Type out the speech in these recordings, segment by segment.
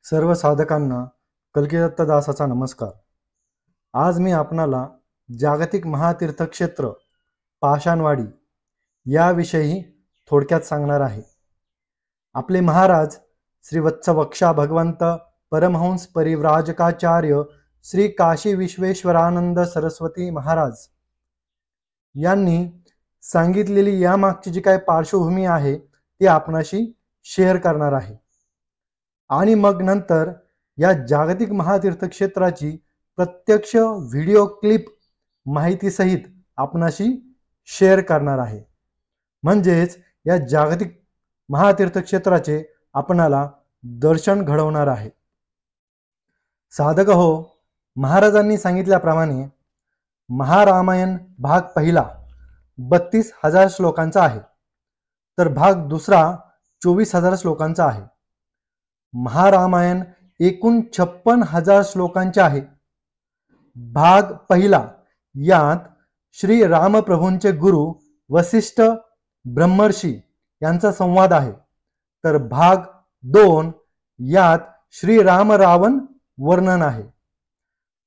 सर्व साधकांना कल्किदत्त दासाचा नमस्कार। आज मी आपणाला जागतिक महातीर्थक्षेत्र पाषाणवाडी याविषयी थोडक्यात सांगणार आहे। आपले महाराज श्री वत्सवक्षा भगवंत परमहंस परिव्राजकाचार्य श्री काशी विश्वेश्वरानंद सरस्वती महाराज यांनी सांगितलेली यामागची जी काही पार्श्वभूमी आहे ती आपणाशी शेअर करणार आहे आणि मग नंतर या जागतिक महातीर्थक्षेत्राची प्रत्यक्ष व्हिडिओ क्लिप माहितीसहित आपणाशी शेअर करणार आहे। म्हणजेच या जागतिक महातीर्थक्षेत्राचे आपणाला दर्शन घडवणार आहे। साधक हो, महाराजांनी सांगितल्याप्रमाणे महारामायण भाग पहिला 32,000 श्लोकांचा आहे, तर भाग दुसरा 24,000 श्लोकांचा आहे। महारामायण एकूण 56,000 श्लोकांचे आहे। भाग पहिला यात श्री रामप्रभूंचे गुरु वसिष्ठ ब्रह्मर्षी यांचा संवाद आहे, तर भाग 2 यात श्री राम रावण वर्णन आहे।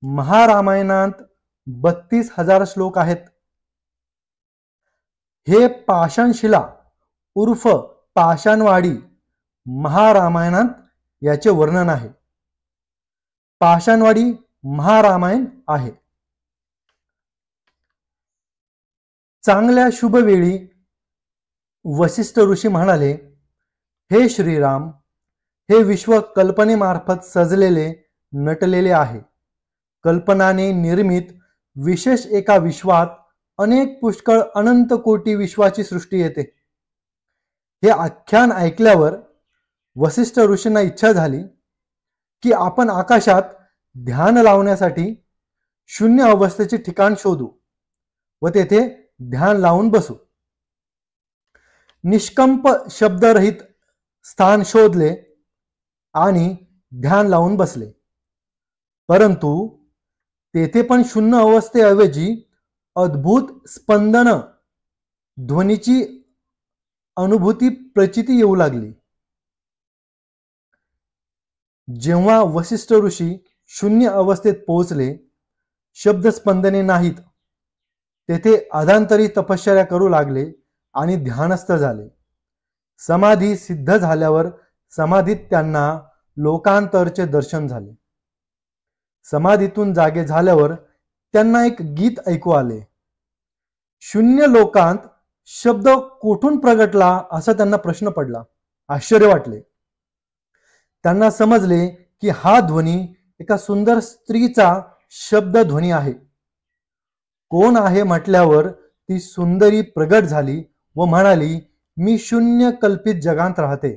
महारामायणात 32,000 श्लोक आहेत। हे पाषाणशिला उर्फ पाषाणवाडी महारामायणात याचे वर्णन आहे। पाषाणवाडी महारामायण आहे। चांगल्या शुभ वेळी वसिष्ठ ऋषी म्हणाले, हे श्रीराम, हे विश्व कल्पनेमार्फत सजलेले नटलेले आहे। कल्पनाने निर्मित विशेष एका विश्वात अनेक पुष्कळ अनंत कोटी विश्वाची सृष्टी येते। हे आख्यान ऐकल्यावर वसिष्ठ ऋषींना इच्छा झाली की आपण आकाशात ध्यान लावण्यासाठी शून्य अवस्थेचे ठिकाण शोधू व तेथे ध्यान लावून बसू। निष्कंप शब्दरहित स्थान शोधले आणि ध्यान लावून बसले, परंतु तेथे पण शून्य अवस्थेऐवजी अद्भुत स्पंदन ध्वनीची अनुभूती प्रचिती येऊ लागली। जेव्हा वसिष्ठ ऋषी शून्य अवस्थेत पोहोचले, शब्द स्पंदने नाहीत, तेथे अधांतरी तपश्चर्या करू लागले आणि ध्यानस्थ झाले। समाधी सिद्ध झाल्यावर समाधीत त्यांना लोकांतरचे दर्शन झाले। समाधीतून जागे झाल्यावर त्यांना एक गीत ऐकू आले। शून्य लोकांत शब्द कुठून प्रगटला असा त्यांना प्रश्न पडला। आश्चर्य वाटले। त्यांना समजले की हा ध्वनी एका सुंदर स्त्रीचा शब्द ध्वनी आहे। कोण आहे म्हटल्यावर ती सुंदरी प्रगट झाली व म्हणाली, मी शून्य कल्पित जगात राहते।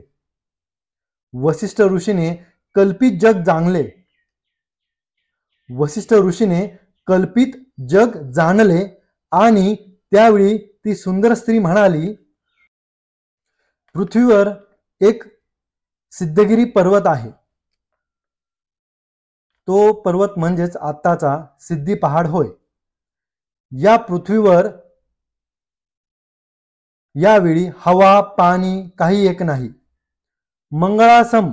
वसिष्ठ ऋषीने कल्पित जग जाणले। वसिष्ठ ऋषीने कल्पित जग जाणले आणि त्यावेळी ती सुंदर स्त्री म्हणाली, पृथ्वीवर एक सिद्धगिरी पर्वत आहे। तो पर्वत म्हणजेच आत्ताचा सिद्धी पहाड होय। या पृथ्वीवर यावेळी हवा पाणी काही एक नाही। मंगळासम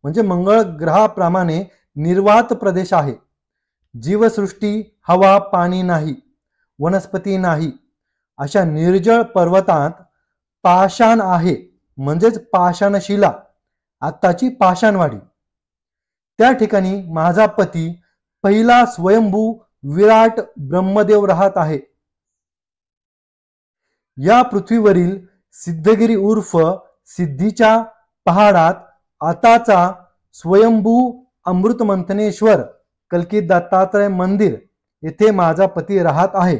म्हणजे मंगळ ग्रहाप्रमाणे निर्वात प्रदेश आहे। जीवसृष्टी, हवा पाणी नाही, वनस्पती नाही, अशा निर्जळ पर्वतात पाषाण आहे, म्हणजेच पाषाणशिला, आत्ताची पाषाणवाडी। त्या ठिकाणी माझा पती पहिला स्वयंभू विराट ब्रह्मदेव राहत आहे। या पृथ्वीवरील सिद्धगिरी उर्फ सिद्धीच्या पहाडात आताचा स्वयंभू अमृतमंथनेश्वर कल्की दत्तात्रय मंदिर येथे माझा पती राहत आहे,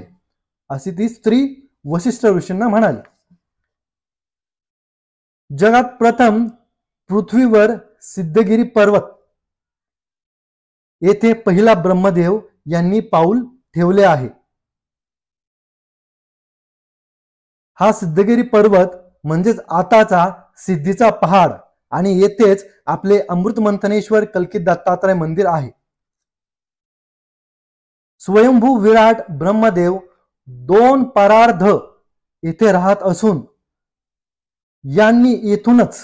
अशी ती स्त्री वसिष्ठ ऋषींना म्हणाली। जगात प्रथम पृथ्वीवर सिद्धगिरी पर्वत येथे पहिला ब्रह्मदेव यांनी पाऊल ठेवले आहे। हा सिद्धगिरी पर्वत म्हणजेच आताचा सिद्धीचा पहाड आणि येथेच आपले अमृतमंथनेश्वर कल्की दत्तात्रय मंदिर आहे। स्वयंभू विराट ब्रह्मदेव 2 परार्ध येथे राहत असून यांनी येथूनच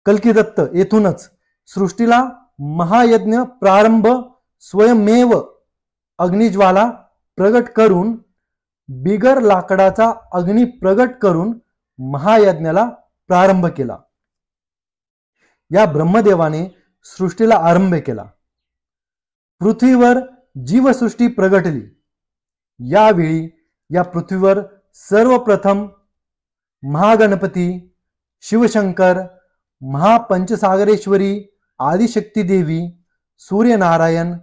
कल्किदत्त येथूनच सृष्टीला महायज्ञ प्रारंभ स्वयमेव अग्निज्वाला प्रगट करून बिगर लाकडाचा अग्नी प्रगट करून महायज्ञाला प्रारंभ केला. या ब्रह्मदेवाने सृष्टीला आरंभ केला. पृथ्वीवर जीवसृष्टी प्रगटली. यावेळी या पृथ्वीवर सर्वप्रथम महागणपती, शिवशंकर, महापंचसागरेश्वरी, आदिशक्ती देवी, सूर्यनारायण,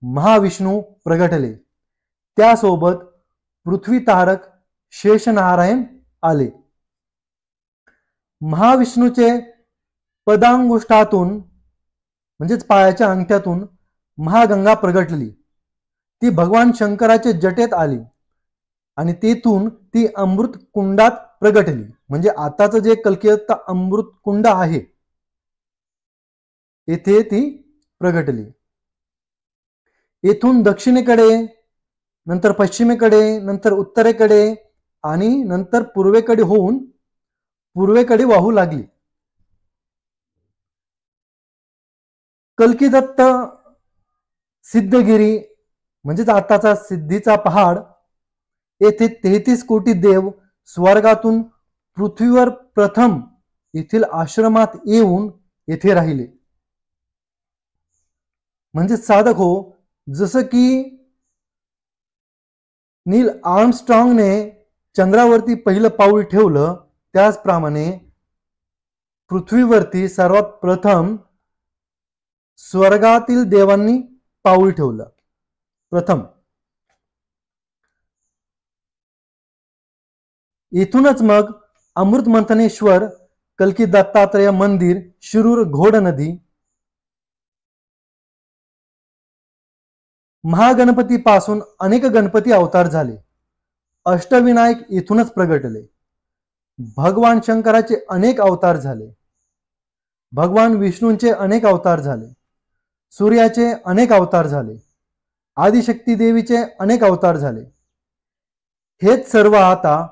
महाविष्णू प्रगटले. त्यासोबत पृथ्वीतारक शेषनारायण आले. महाविष्णूचे पदांगुष्ठातून म्हणजेच पायाच्या अंगठ्यातून महागंगा प्रगटली. ती भगवान शंकराच्या जटेत आली आणि तेथून ती अमृत कुंडात प्रगटली. म्हणजे आताचं जे कल्किदत्त अमृत कुंड आहे येथे ती प्रगटली. येथून दक्षिणेकडे, नंतर पश्चिमेकडे, नंतर उत्तरेकडे आणि नंतर पूर्वेकडे होऊन पूर्वेकडे वाहू लागली. कल्किदत्त सिद्धगिरी म्हणजेच आताचा सिद्धीचा पहाड येथे 33 कोटी देव स्वर्गातून पृथ्वीवर प्रथम येथील आश्रमात येऊन येथे राहिले. म्हणजे साधक हो, जसं की नील आर्मस्ट्रॉंगने चंद्रावरती पहिलं पाऊल ठेवलं त्याचप्रमाणे पृथ्वीवरती सर्वात प्रथम स्वर्गातील देवांनी पाऊल ठेवलं. प्रथम इथूनच मग अमृत मंथनेश्वर, कल्की दत्तात्रेय मंदिर, शिरूर घोड नदी, महागणपती पासून अनेक गणपती अवतार झाले. अष्टविनायक इथूनच प्रगटले. भगवान शंकराचे अनेक अवतार झाले. भगवान विष्णूंचे अनेक अवतार झाले. सूर्याचे अनेक अवतार झाले. आदिशक्ती देवीचे अनेक अवतार झाले. हेच सर्व आता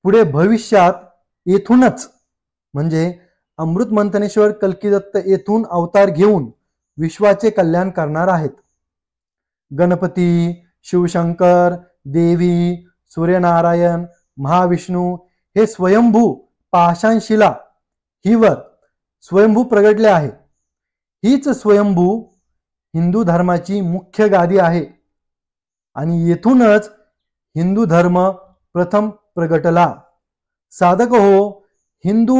पुढे भविष्यात येथूनच म्हणजे अमृत मंथनेश्वर कल्किदत्त येथून अवतार घेऊन विश्वाचे कल्याण करणार आहेत. गणपती, शिवशंकर, देवी, सूर्यनारायण, महाविष्णू हे स्वयंभू पाषाणशिला हिवर स्वयंभू प्रगटले आहे. हीच स्वयंभू हिंदू धर्माची मुख्य गादी आहे आणि येथूनच हिंदू धर्म प्रथम प्रगटला. साधक हो, हिंदू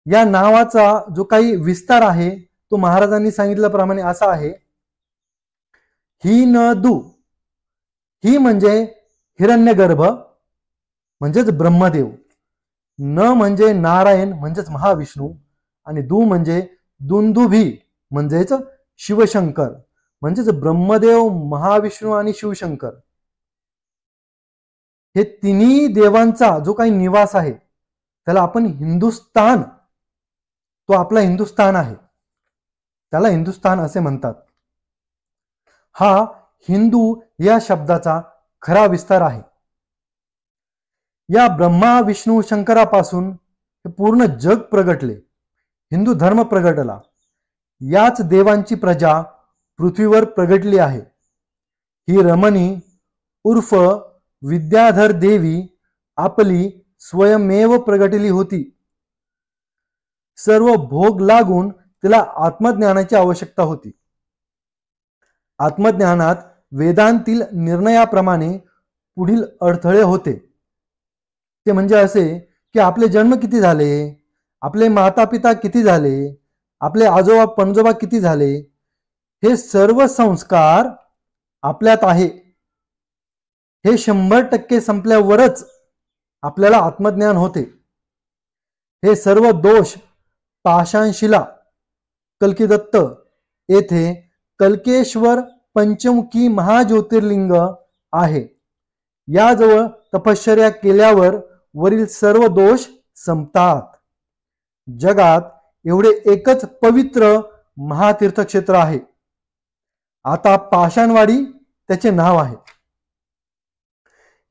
या नावाचा जो काही विस्तार आहे तो महाराजांनी सांगितल्याप्रमाणे असा आहे. ही न दू, ही म्हणजे हिरण्यगर्भ म्हणजेच ब्रह्मदेव, न म्हणजे नारायण म्हणजेच महाविष्णू आणि दू म्हणजे दुंदुभी म्हणजेच शिवशंकर म्हणजेच ब्रह्मदेव, महाविष्णू आणि शिवशंकर. हे तिन्ही देवांचा जो काही निवास आहे त्याला आपण हिंदुस्थान, तो आपला हिंदुस्थान आहे, त्याला हिंदुस्थान असे म्हणतात. हा हिंदू या शब्दाचा खरा विस्तार आहे. या ब्रह्मा विष्णू शंकरापासून पूर्ण जग प्रगटले. हिंदू धर्म प्रगटला. याच देवांची प्रजा पृथ्वीवर प्रगटली आहे. ही रमणी उर्फ विद्याधर देवी आपली स्वयमेव प्रगटली होती. सर्व भोग लागून तिला आत्मज्ञानाची आवश्यकता होती. आत्मज्ञानात वेदांतील निर्णयाप्रमाणे पुढील अडथळे होते. ते म्हणजे असे की आपले जन्म किती झाले, आपले माता पिता किती झाले, आपले आजोबा पणजोबा किती झाले, हे सर्व संस्कार आपल्यात आहे. हे 100% संपल्यावरच आपल्याला आत्मज्ञान होते. हे सर्व दोष पाषाणशिला कल्किदत्त येथे कल्केश्वर पंचमुखी महाज्योतिर्लिंग आहे. याजवळ तपश्चर्या केल्यावर वरील सर्व दोष संपतात. जगात एवढे एकच पवित्र महातीर्थक्षेत्र आहे. आता पाषाणवाडी त्याचे नाव आहे.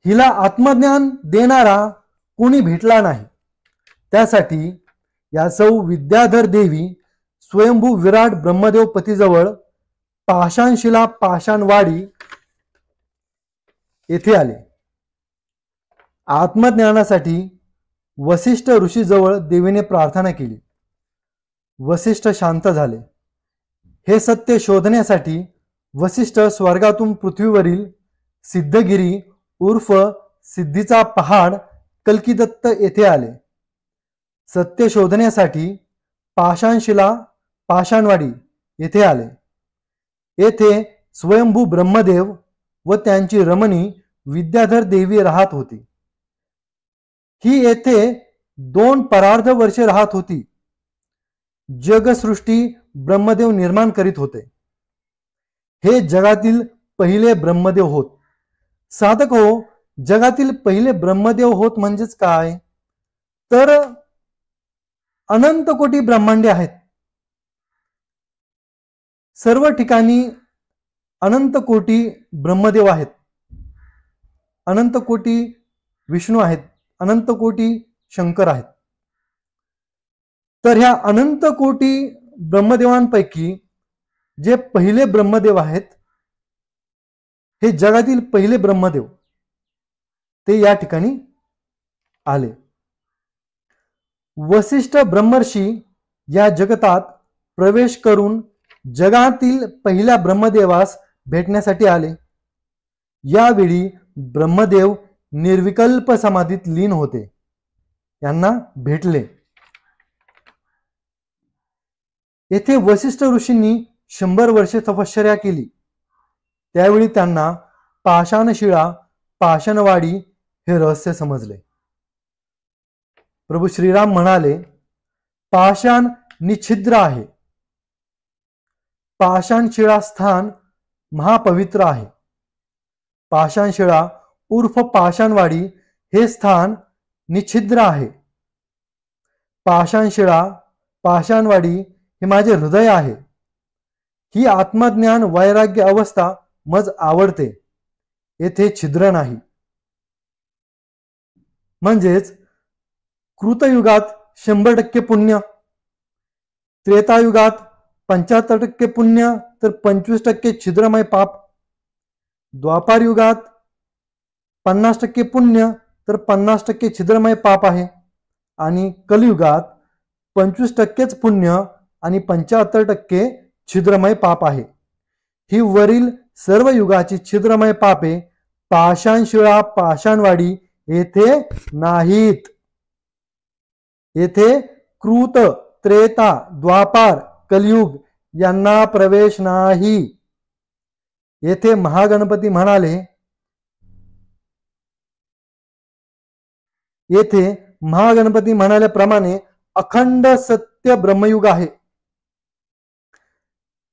हिला आत्मज्ञान देणारा कोणी भेटला नाही. त्यासाठी या सौ विद्याधर देवी स्वयंभू विराट ब्रह्मदेव पतीजवळ पाषाणशिला पाषाणवाडी येथे आले. आत्मज्ञानासाठी वसिष्ठ ऋषीजवळ देवीने प्रार्थना केली. वसिष्ठ शांत झाले. हे सत्य शोधण्यासाठी वसिष्ठ स्वर्गातून पृथ्वीवरील सिद्धगिरी उर्फ सिद्धीचा पहाड कल्कीदत्त येथे आले. सत्य शोधण्यासाठी पाषाणशिला पाषाणवाडी येथे आले. येथे स्वयंभू ब्रह्मदेव व त्यांची रमणी विद्याधर देवी राहत होती. ही येथे 2 परार्ध वर्षे राहत होती. जगसृष्टी ब्रह्मदेव निर्माण करीत होते. हे जगातील पहिले ब्रह्मदेव होत. साधक हो, जगातील पहिले ब्रह्मदेव होत म्हणजेच काय? तर अनंत कोटी ब्रह्मांडे आहेत. सर्व ठिकाणी अनंत कोटी ब्रह्मदेव आहेत, अनंत कोटी विष्णू आहेत, अनंत कोटी शंकर आहेत. तर ह्या अनंत कोटी ब्रह्मदेवांपैकी जे पहिले ब्रह्मदेव आहेत, हे जगातील पहिले ब्रह्मदेव, ते या ठिकाणी आले. वसिष्ठ ब्रह्मर्षी या जगतात प्रवेश करून जगातील पहिल्या ब्रह्मदेवास भेटण्यासाठी आले. यावेळी ब्रह्मदेव निर्विकल्प समाधीत लीन होते. यांना भेटले. येथे वसिष्ठ ऋषींनी 100 वर्षे तपश्चर्या केली. त्यावेळी त्यांना पाषाणशिळा पाषाणवाडी हे रहस्य समजले. प्रभू श्रीराम म्हणाले, पाषाण निछिद्र आहे. पाषाणशिळा स्थान महापवित्र आहे. पाषाणशिळा उर्फ पाषाणवाडी हे स्थान निछिद्र आहे. पाषाणशिळा पाषाणवाडी हे माझे हृदय आहे. ही आत्मज्ञान वैराग्य अवस्था मज आवडते. येथे छिद्र नाही. म्हणजेच कृतयुगात 100% पुण्य, त्रेतायुगात 75% पुण्य तर 25% छिद्रमय पाप, द्वापार युगात 50% पुण्य तर 50% छिद्रमय पाप आहे, आणि कलियुगात 25%च पुण्य आणि 75% छिद्रमय पाप आहे. ही वरील सर्व युगाची छिद्रमय पापे पाषाणशिळा पाषाणवाडी येथे नाहीत. येथे कृत, त्रेता, द्वापार, कलियुग यांना प्रवेश नाही. येथे महागणपती म्हणाले, येथे महागणपती म्हणाल्याप्रमाणे अखंड सत्य ब्रह्मयुग आहे.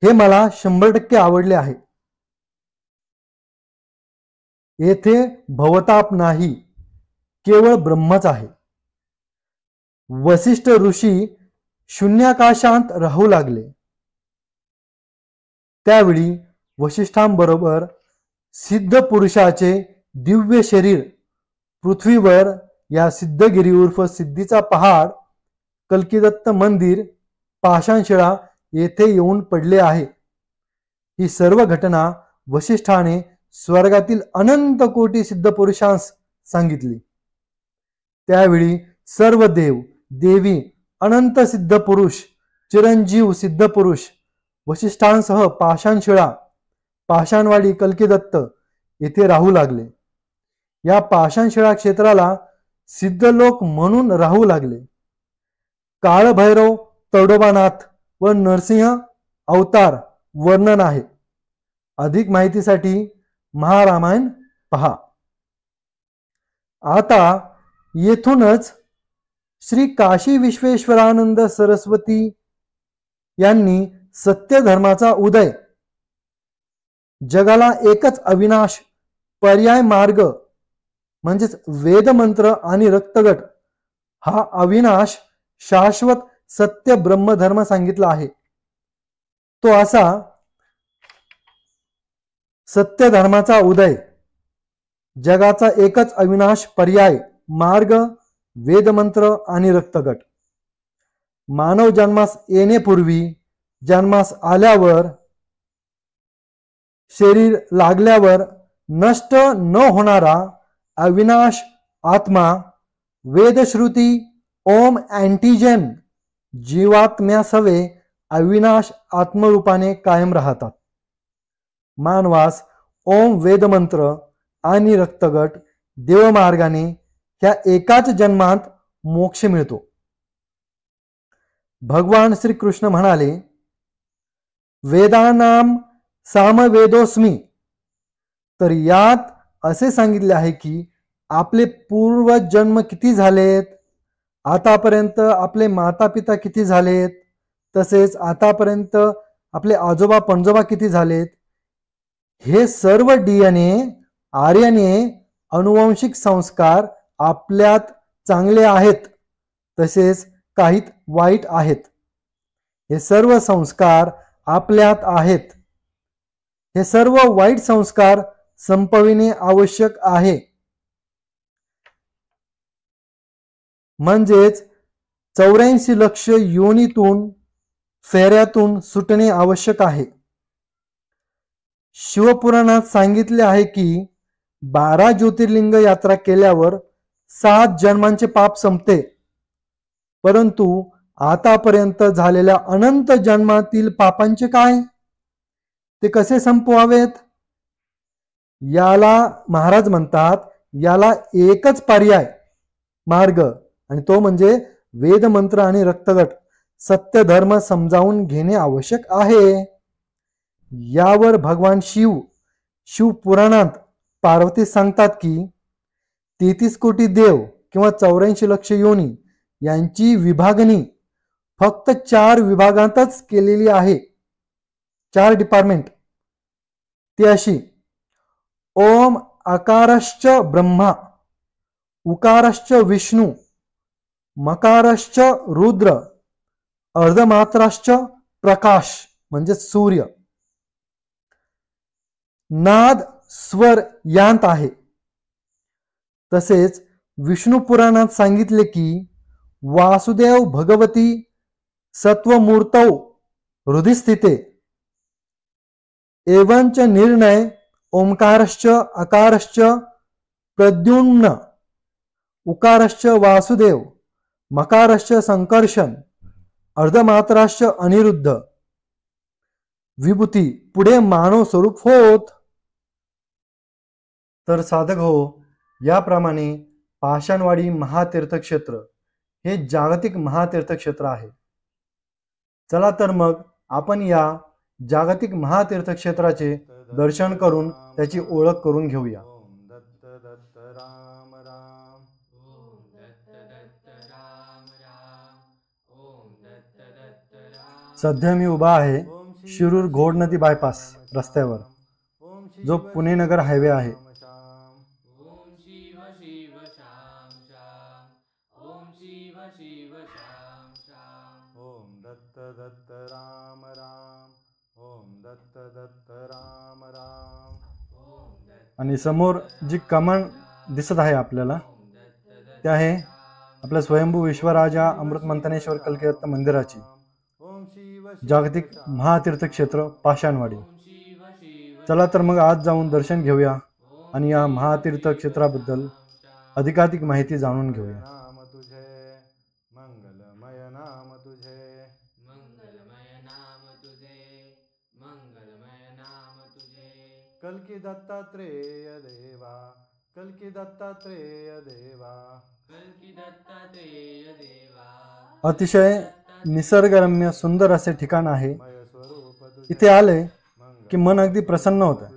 हे मला 100% आवडले आहे. येथे भवताप नाही, केवळ ब्रह्मच आहे. वसिष्ठ ऋषी शून्याकाशांत राहू लागले. त्यावेळी वसिष्ठांबरोबर सिद्ध पुरुषाचे दिव्य शरीर पृथ्वीवर या सिद्धगिरी उर्फ सिद्धीचा पहाड कल्कीदत्त मंदिर पाषाणशिळा येथे येऊन पडले आहे. ही सर्व घटना वसिष्ठाने स्वर्गातील अनंत कोटी सिद्ध पुरुषांस सांगितली. त्यावेळी सर्व देव देवी अनंत सिद्ध पुरुष चिरंजीव सिद्ध पुरुष वसिष्ठांसह पाषाणशिळा पाषाणवाडी कल्कीदत्त येथे राहू लागले. या पाषाणशिळा क्षेत्राला सिद्धलोक म्हणून राहू लागले. काळभैरव तडोबानाथ व नरसिंह अवतार वर्णन आहे. अधिक माहितीसाठी महारामायण पहा. आता येथूनच श्री काशी विश्वेश्वरानंद सरस्वती यांनी सत्य धर्माचा उदय, जगाला एकच अविनाश पर्याय मार्ग म्हणजेच वेदमंत्र आणि रक्तगट हा अविनाश शाश्वत सत्य ब्रह्मधर्म सांगितला आहे. तो असा सत्य धर्माचा उदय, जगाचा एकच अविनाश पर्याय मार्ग, वेदमंत्र आणि रक्तगट. मानव जन्मास येण्यापूर्वी, जन्मास आल्यावर, शरीर लागल्यावर नष्ट न होणारा अविनाश आत्मा वेदश्रुती ओम अँटीजन जीवात्म्यासवे अविनाश आत्मरूपाने कायम राहतात. मानवास ओम वेदमंत्र आणि रक्तगट देवमार्गाने ह्या एकाच जन्मात मोक्ष मिळतो. भगवान श्रीकृष्ण म्हणाले, वेदानाम सामवेदोस्मी. तर यात असे सांगितले आहे की आपले पूर्वजन्म किती झालेत, आतापर्यंत आपले माता पिता किती झालेत, तसेच आतापर्यंत आपले आजोबा पणजोबा किती झालेत, हे सर्व DNA RNA अनुवंशिक संस्कार आपल्यात चांगले आहेत, तसेच काही वाईट आहेत. हे सर्व संस्कार आपल्यात आहेत. हे सर्व वाईट संस्कार संपविणे आवश्यक आहे. म्हणजेच 84 लक्ष योनीतून फेऱ्यातून सुटणे आवश्यक आहे. शिवपुराणात सांगितले आहे की 12 ज्योतिर्लिंग यात्रा केल्यावर 7 जन्मांचे पाप संपते. परंतु आतापर्यंत झालेल्या अनंत जन्मातील पापांचे काय, ते कसे संपवावेत? याला महाराज म्हणतात, याला एकच पर्याय मार्ग, आणि तो म्हणजे वेदमंत्र आणि रक्तगट सत्य धर्म समजावून घेणे आवश्यक आहे. यावर भगवान शिवपुराणात पार्वती सांगतात की 33 कोटी देव किंवा 84 लक्ष योनी यांची विभागणी फक्त 4 विभागांतच केलेली आहे. 4 डिपार्टमेंट. ती अशी: ओम अकारश्च ब्रह्मा, उकारश्च विष्णू, मकारश्च रुद्र, अर्धमात्राश्च प्रकाश म्हणजे सूर्य. नाद स्वर यांत आहे. तसेच विष्णू पुराणात सांगितले की वासुदेव भगवती सत्वमूर्तौ हृदय स्थिते. एवंच निर्णय ओंकारश्च अकारश्च प्रद्युम्न, उकारश्च वासुदेव, मकारश्च संकर्षण, अर्धमात्राश्च अनिरुद्ध. विभूती पुढे मानव स्वरूप होत. तर साधक हो, याप्रमाणे पाषाणवाडी महातीर्थक्षेत्र हे जागतिक महातीर्थक्षेत्र आहे. चला तर मग आपण या जागतिक महातीर्थक्षेत्राचे दर्शन करून त्याची ओळख करून घेऊया. दत्त दत्त राम राम. ओम दत्त दत्त राम राम. ओम दत्त दत्त राम. सध्या मी उभा आहे शिरूर घोड नदी बायपास रस्त्यावर, जो पुणे नगर हायवे आहे. ओम शिव शिव शाम शाम. ओम शिव शिव शाम शाम. ओम दत्त दत्त राम राम. ओम दत्त दत्त राम राम. आणि समोर जी कमान दिसत आहे आपल्याला, ते आहे आपल्या स्वयंभू विश्वराजा अमृत मंथनेश्वर कल्कीदत्त मंदिराची जागतिक महातीर्थक्षेत्र पाषाणवाडी. चला तर मग आज जाऊन दर्शन घेऊया आणि या महातीर्थक्षेत्राबद्दल अधिकाधिक माहिती जाणून घेऊया. नाम तुझे मंगलमय, नाम तुझे मंगलमय, नाम तुझे मंगलमय, नाम तुझे. कल्की दत्तात्रेय देवा, कल्की दत्तात्रेय देवा, कल्की दत्तात्रेय देवा. अतिशय निसर्गरम्य सुंदर असे ठिकाण आहे. इथे आले की मन अगदी प्रसन्न होतं.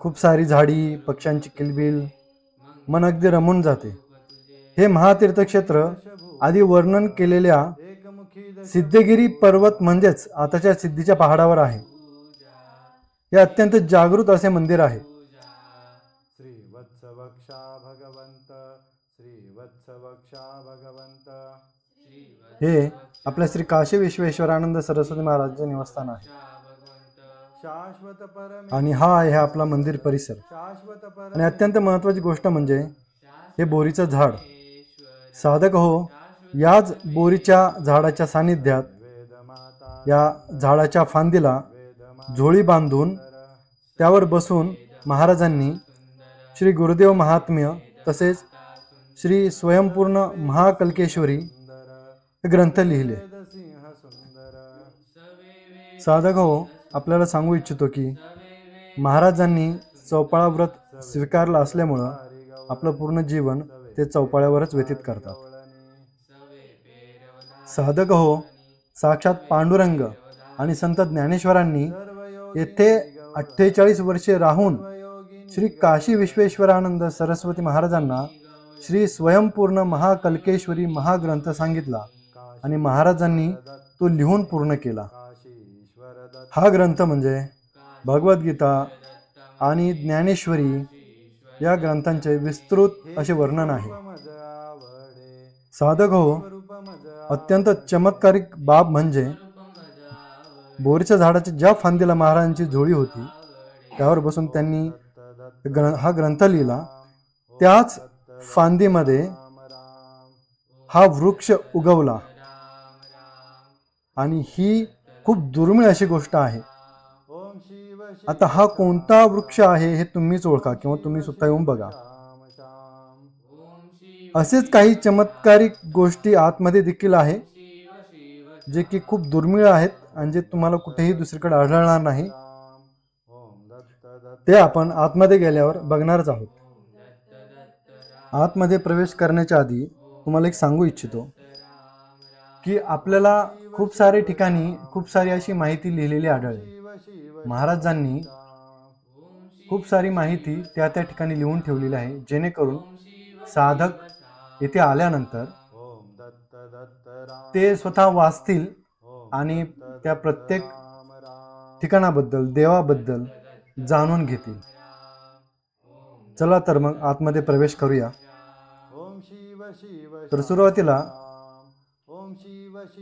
खूप सारी झाडी, पक्ष्यांची किलबिल, मन अगदी रमून जाते. हे महातीर्थक्षेत्र आधी वर्णन केलेल्या सिद्धगिरी पर्वत म्हणजेच आताच्या सिद्धीच्या पहाडावर आहे. हे अत्यंत जागृत असे मंदिर आहे. श्री वत्सवक्षा भगवंत, श्री वत्सवक्षा भगवंत. हे आपल्या श्री काशी विश्वेश्वरानंद सरस्वती महाराजांचे निवासस्थान आहे. शाश्वत परमे. आणि हा आहे आपला मंदिर परिसर. शाश्वत आणि परमे. अत्यंत महत्त्वाची गोष्ट म्हणजे हे बोरीचं झाड. साधक हो, याच बोरीच्या झाडाच्या सानिध्यात या झाडाच्या फांदीला झोळी बांधून त्यावर बसून महाराजांनी श्री गुरुदेव महात्म्य तसेच श्री स्वयंपूर्ण महाकल्केश्वरी हे ग्रंथ लिहिले. साधक हो, आपल्याला सांगू इच्छितो की महाराजांनी चौपाळा व्रत स्वीकारलं असल्यामुळं आपलं पूर्ण जीवन ते चौपाळ्यावरच व्यतीत करतात. साधक हो, साक्षात पांडुरंग आणि संत ज्ञानेश्वरांनी येथे 48 वर्षे राहून श्री काशी विश्वेश्वरानंद सरस्वती महाराजांना श्री स्वयंपूर्ण महाकल्केश्वरी महाग्रंथ सांगितला आणि महाराजांनी तो लिहून पूर्ण केला. हा ग्रंथ म्हणजे भगवद्गीता आणि ज्ञानेश्वरी या ग्रंथांचे विस्तृत असे वर्णन आहे. साधक हो, अत्यंत चमत्कारिक बाब म्हणजे बोरीच्या झाडाच्या ज्या फांदीला महाराजांची झोळी होती त्यावर बसून त्यांनी हा ग्रंथ लिहिला, त्याच फांदीमध्ये हा वृक्ष उगवला. आणि ही खूप दुर्मिळ अशी गोष्ट आहे. आता हा कोणता वृक्ष आहे हे तुम्हीच ओळखा किंवा तुम्ही स्वतः येऊन बघा. असेच काही चमत्कारिक गोष्टी आतमध्ये देखील आहे जे की खूप दुर्मिळ आहेत आणि जे तुम्हाला कुठेही दुसरीकडे आढळणार नाही. ते आपण आतमध्ये गेल्यावर बघणारच आहोत. आतमध्ये प्रवेश करण्याच्या आधी तुम्हाला एक सांगू इच्छितो की आपल्याला खूप सारे ठिकाणी खूप सारी अशी माहिती लिहिलेली आढळली. महाराजांनी खूप सारी माहिती त्या त्या ठिकाणी लिहून ठेवलेली आहे, जेणेकरून साधक येथे आल्यानंतर ते स्वतः वाचतील आणि त्या प्रत्येक ठिकाणाबद्दल देवाबद्दल जाणून घेतील. चला तर मग आतमध्ये प्रवेश करूया. तर सुरुवातीला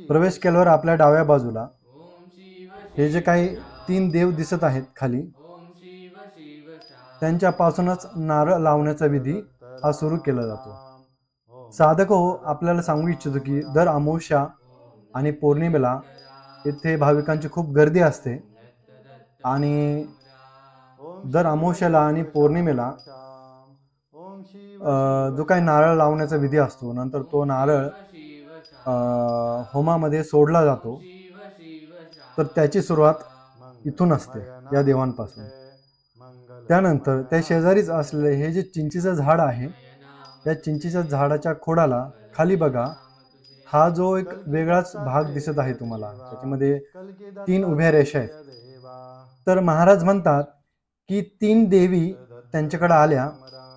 प्रवेश केल्यावर आपल्या डाव्या बाजूला हे जे काही 3 देव दिसत आहेत खाली, त्यांच्यापासूनच नारळ लावण्याचा विधी हा सुरू केला जातो. साधक हो, आपल्याला सांगू इच्छितो की दर अमावस्या आणि पौर्णिमेला इथे भाविकांची खूप गर्दी असते आणि दर अमावस्याला आणि पौर्णिमेला जो काही नारळ लावण्याचा विधी असतो, नंतर तो नारळ होमामध्ये सोडला जातो. तर त्याची सुरुवात इथून असते, या देवांपासून. त्यानंतर त्या शेजारीच असलेले हे जे चिंचेचं झाड आहे, या चिंचेच्या झाडाच्या खोडाला खाली बघा, हा जो एक वेगळाच भाग दिसत आहे तुम्हाला, त्याच्यामध्ये 3 उभ्या रेषा आहेत. तर महाराज म्हणतात की 3 देवी त्यांच्याकडे आल्या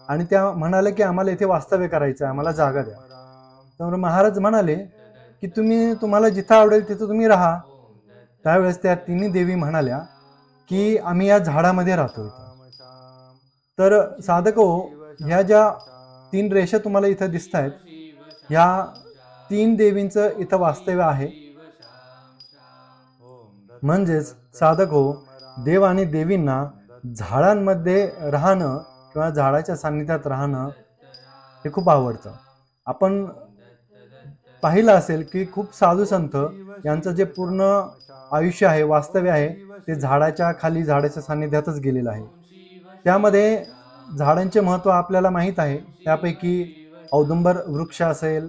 आणि त्या म्हणाल्या की आम्हाला इथे वास्तव्य करायचं आहे, आम्हाला जागा द्या. तर महाराज म्हणाले की तुम्हाला जिथं आवडेल तिथं तुम्ही राहा. त्यावेळेस त्या 3 देवी म्हणाल्या की आम्ही या झाडामध्ये राहतो. तर साधक हो, ह्या ज्या 3 रेषा तुम्हाला इथं दिसत आहेत, ह्या 3 देवींचं इथं वास्तव्य आहे. म्हणजेच साधक हो, देव आणि देवींना झाडांमध्ये राहणं किंवा झाडाच्या सान्निध्यात राहणं हे खूप आवडतं. आपण पाहिलं असेल की खूप साधू संत यांचं जे पूर्ण आयुष्य आहे, वास्तव्य आहे, ते झाडाच्या खाली झाडाच्या सान्निध्यातच गेलेलं आहे. त्यामध्ये झाडांचे महत्त्व आपल्याला माहीत आहे. त्यापैकी औदुंबर वृक्ष असेल,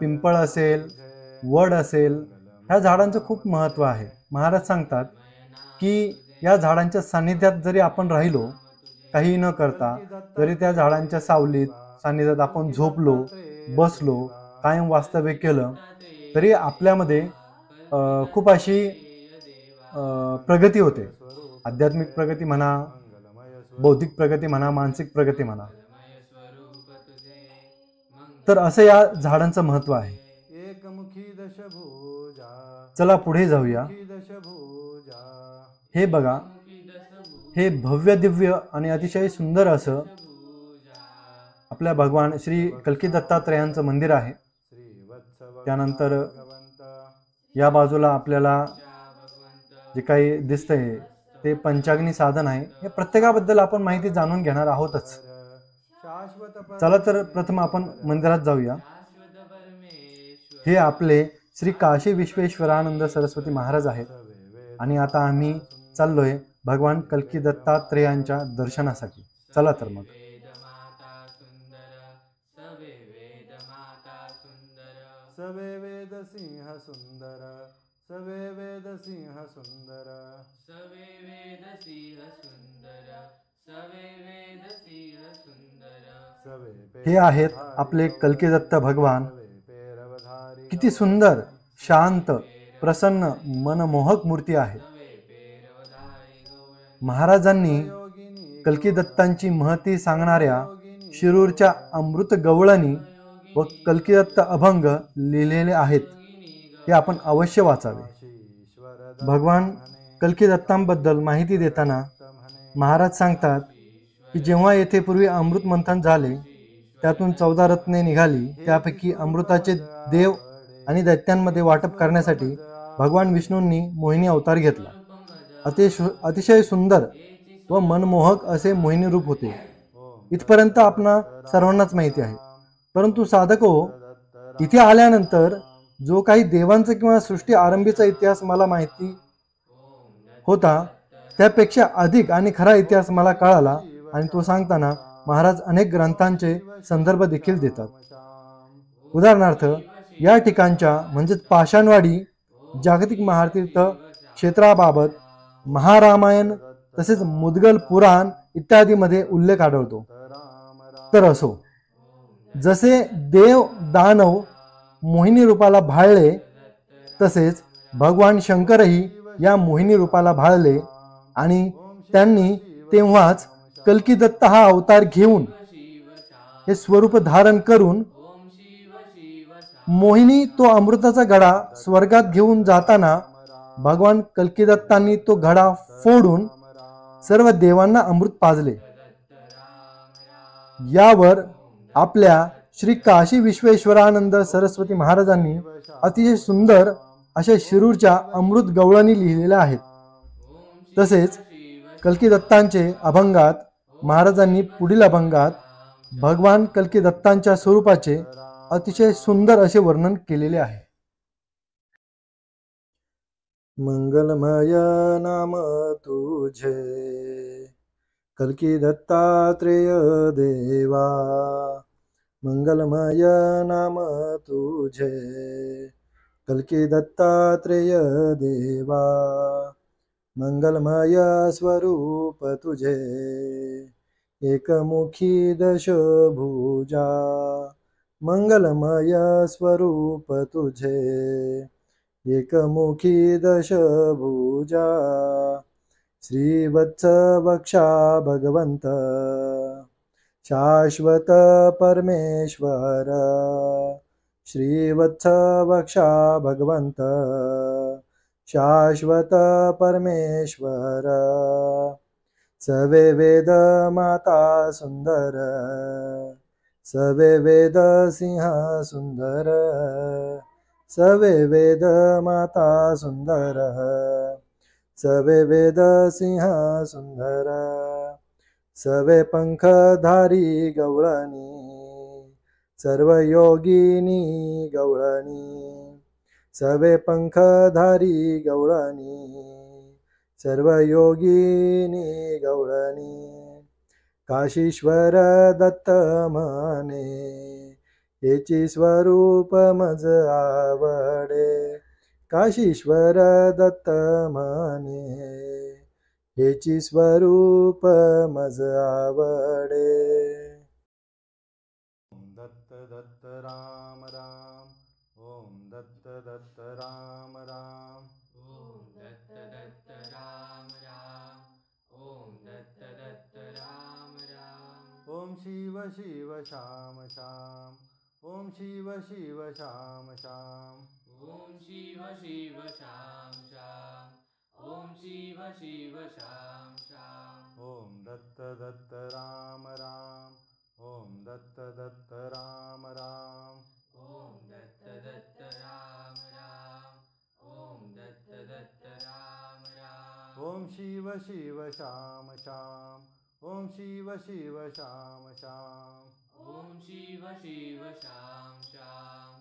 पिंपळ असेल, वड असेल, ह्या झाडांचं खूप महत्त्व आहे. महाराज सांगतात की या झाडांच्या सान्निध्यात जरी आपण राहिलो, काही न करता, जरी त्या झाडांच्या सावलीत सान्निध्यात आपण झोपलो, बसलो, कायम वास्तव्य केलं, तरी आपल्यामध्ये खूप अशी प्रगती होते. आध्यात्मिक प्रगती म्हणा, बौद्धिक प्रगती म्हणा, मानसिक प्रगती म्हणा. तर असं या झाडांचं महत्त्व आहे. चला पुढे जाऊया. हे बघा, हे भव्य दिव्य आणि अतिशय सुंदर असं आपल्या भगवान श्री कल्की दत्तात्रयांचं मंदिर आहे. त्यानंतर या बाजूला आपल्याला जे काही दिसतंय ते पंचाग्नी साधन आहे. हे प्रत्येकाबद्दल आपण माहिती जाणून घेणार आहोतच. चला तर प्रथम आपण मंदिरात जाऊया. हे आपले श्री काशी विश्वेश्वरानंद सरस्वती महाराज आहेत. आणि आता आम्ही चाललोय भगवान कल्की दत्तात्रेयांच्या दर्शनासाठी. चला तर मग. सवे वेद सिंह सुंदर सवे वेद सिंह सुंदर सवे वेद सिंह सुंदर सवे वेद सिंह सुंदर सवे हे आहेत आपले कल्की दत्त भगवान. पेरवधारी किती सुंदर, शांत, प्रसन्न, मनमोहक मूर्ती आहे. महाराजांनी कल्की दत्तांची महती सांगणाऱ्या शिरूरच्या अमृत गवळणी व कल्कीदत्त अभंग लिहिलेले आहेत. ते आपण अवश्य वाचावे. भगवान कल्की दत्तांबद्दल माहिती देताना महाराज सांगतात की जेव्हा येथे पूर्वी अमृत मंथन झाले, त्यातून 14 रत्ने निघाली. त्यापैकी अमृताचे देव आणि दैत्यांमध्ये वाटप करण्यासाठी भगवान विष्णूंनी मोहिनी अवतार घेतला. अतिशय सुंदर व मनमोहक असे मोहिनी रूप होते. इथपर्यंत आपणा सर्वांनाच माहिती आहे. परंतु साधको, इथे आल्यानंतर जो काही देवांचा किंवा सृष्टी आरंभीचा इतिहास मला माहिती होता, त्यापेक्षा अधिक आणि खरा इतिहास मला कळाला. आणि तो सांगताना महाराज अनेक ग्रंथांचे संदर्भ देखील देतात. उदाहरणार्थ, या ठिकाणच्या म्हणजेच पाषाणवाडी जागतिक महातीर्थ क्षेत्राबाबत महारामायण तसेच मुद्गल पुराण इत्यादीमध्ये उल्लेख आढळतो. तर असो, जसे देव दानव मोहिनी रूपाला भाळले, तसेच भगवान शंकरही या मोहिनी रूपाला भाळले आणि त्यांनी तेव्हाच कल्की दत्त हा अवतार घेऊन हे स्वरूप धारण करून मोहिनी तो अमृताचा घडा स्वर्गात घेऊन जाताना भगवान कल्की दत्तांनी तो घडा फोडून सर्व देवांना अमृत पाजले. यावर आपल्या श्री काशी विश्वेश्वरानंद सरस्वती महाराजांनी अतिशय सुंदर अशा शिरूरच्या अमृत गवळणी लिहिलेल्या आहेत. तसेच कल्की दत्तांचे अभंगात महाराजांनी पुढील अभंगात भगवान कल्की दत्तांच्या स्वरूपाचे अतिशय सुंदर असे वर्णन केलेले आहे. मंगलमय नाम तुझे कल्की दत्तात्रेय देवा, मंगलमय नाम तुझे कल्की दत्तात्रेय देवा, मंगलमय स्वरूप तुझे एकमुखी दशभुजा, मंगलमय स्वरूप तुझे एकमुखी दशभुजा, श्रीवत्स वक्षा भगवंत शाश्वत परमेश्वर, श्रीवत्स वक्षा भगवंत शाश्वत परमेश्वर, सवे वेद माता सुंदर, सवे वेद सिंह सुंदर, सवे वेद माता सुंदर, सवे वेद सिंह सुंदर, सवे पंखधारी गवळणी, सर्व योगिनी गवळणी, सवे पंखधारी गवळणी, सर्व योगिनी गवळणी, काशीश्वर दत्त म्हणे, हेची स्वरूप मज आवडे, काशीश्वर दत्त म्हणे, हेची स्वरूप मज आवडे. ओम दत्त दत्त राम राम, ओम दत्त दत्त राम राम, ओम दत्त दत्त राम राम, ओम दत्त दत्त राम राम, ओम शिव शिव श्याम श्याम, ओम शिव शिव श्याम श्याम, ओम शिव शिव श्याम श्याम, ओम शिव शिव श्याम श्याम, ओम दत्त दत्त राम राम, ओम दत्त दत्त राम राम, ओम दत्त दत्त राम राम, ओम दत्त दत्त राम राम, ओम शिव शिव श्याम श्याम, ओम शिव शिव श्याम श्याम, ओम शिव शिव श्याम श्याम,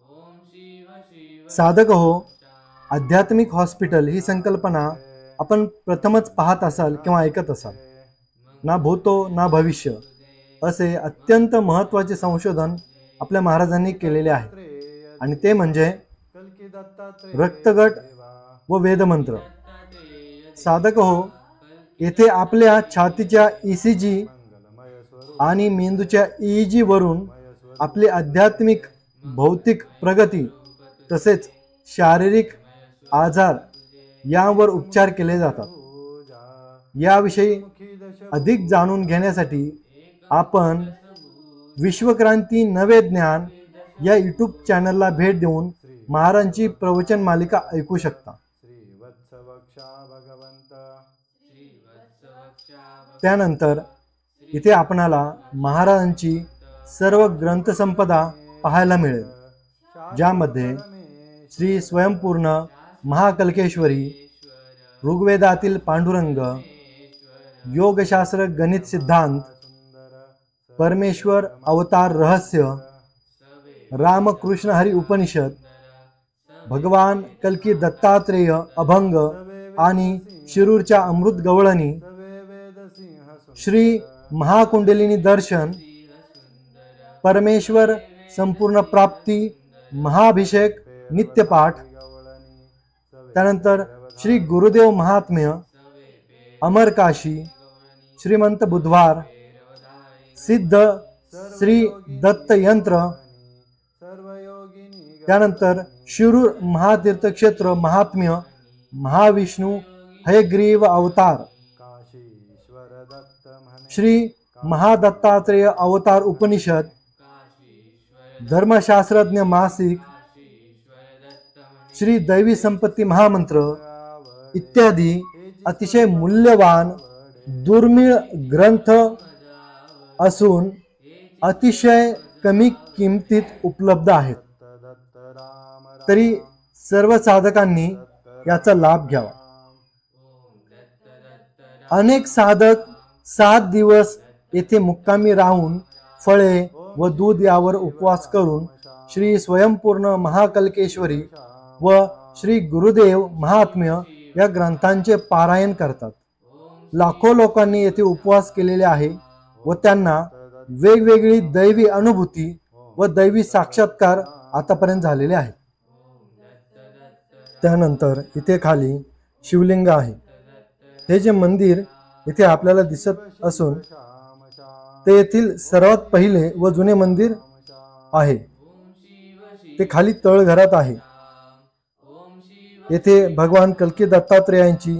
ओम शिव शिव साधक हो, आध्यात्मिक हॉस्पिटल ही संकल्पना आपण प्रथमच पाहत असाल किंवा ऐकत असाल. ना भूतो ना भविष्य असे अत्यंत महत्त्वाचे संशोधन आपल्या महाराजांनी केलेले आहे, आणि ते म्हणजे रक्तगट व वेदमंत्र. साधक हो, येथे आपल्या छातीच्या ECG आणि मेंदूच्या EEG वरून आपली आध्यात्मिक भौतिक प्रगती तसेच शारीरिक आजार यावर उपचार केले जातात. याविषयी अधिक जाणून घेण्यासाठी आपण विश्वक्रांती नवे ज्ञान या यूट्यूब चॅनलला भेट देऊन महाराजांची प्रवचन मालिका ऐकू शकता. त्यानंतर इथे आपणाला महाराजांची सर्व ग्रंथसंपदा पाहायला मिळेल, ज्यामध्ये श्री स्वयंपूर्ण महाकल्केश्वरी, ऋग्वेदातील पांडुरंग, योगशास्त्र गणित सिद्धांत, परमेश्वर अवतार रहस्य, रामकृष्ण हरी उपनिषद, भगवान कल्की दत्तात्रेय अभंग आणि शिरूरच्या अमृत गवळणी, श्री महाकुंडलिनी दर्शन, परमेश्वर संपूर्ण प्राप्ती महाभिषेक नित्यपाठ, त्यानंतर श्री गुरुदेव महात्म्य, अमर काशी, श्रीमंत बुधवार, सिद्ध श्री दत्त यंत्र, त्यानंतर शिरूर महातीर्थक्षेत्र महात्म्य, महाविष्णू हयग्रीव अवतार, श्री महादत्तात्रेय अवतार उपनिषद, धर्मशास्त्रज्ञ मासिक, श्री दैवी संपत्ती महामंत्र इत्यादी अतिशय मूल्यवान दुर्मिळ ग्रंथ असून अतिशय कमी किमतीत उपलब्ध आहेत. तरी सर्व साधकांनी याचा लाभ घ्यावा. अनेक साधक 7 दिवस येथे मुक्कामी राहून फळे व दूध यावर उपवास करून श्री स्वयंपूर्ण महाकल्केश्वरी व श्री गुरुदेव महात्म्य या ग्रंथांचे पारायण करतात. लाखो लोकांनी येथे उपवास केलेले आहे व त्यांना वेगवेगळी दैवी अनुभूती व दैवी साक्षात्कार आतापर्यंत झालेले आहेत. त्यानंतर इथे खाली शिवलिंग आहे. हे जे मंदिर इथे आपल्याला दिसत असून ते येथील सर्वात पहिले व जुने मंदिर आहे. ते खाली तळघरात आहे. येथे भगवान कल्की दत्तात्रेयांची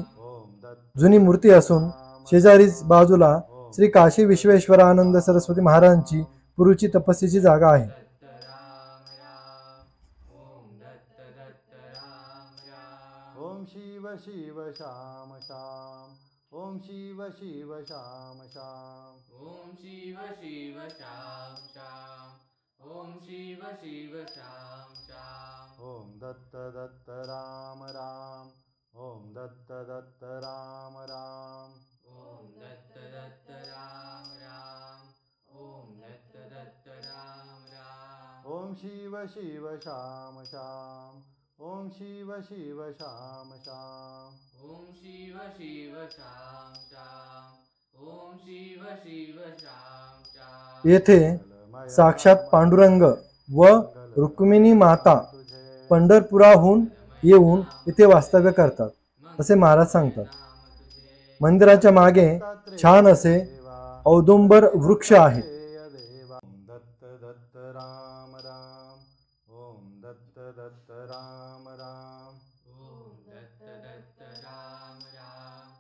जुनी मूर्ती असून शेजारीच बाजूला श्री काशी विश्वेश्वरानंद सरस्वती महाराजांची पूर्वीची तपस्येची जागा आहे. ओम शिव शिव श्याम श्याम, ओम शिव शिव श्याम श्याम, ओम शिव शिव श्याम श्याम, ओम शिव शिव श्याम श्याम, ओम दत्त दत्त राम राम, ओम दत्त दत्त राम राम, ओम दत्त दत्त राम राम, ओम दत्त दत्त राम राम, ओम शिव शिव श्याम श्याम, ओम शिव शिव श्याम श्याम, ओम शिव शिव श्याम श्याम, ओम शिव शिव श्याम श्याम. येथे साक्षात पांडुरंग व रुक्मिणी माता पंढरपुराहून येऊन इथे वास्तव्य करतात असे महाराज सांगतात. मंदिराच्या मागे छान असे औदुंबर वृक्ष आहे. दत्त दत्त राम राम, ओम दत्त दत्त राम राम, ओम दत्त दत्त राम राम,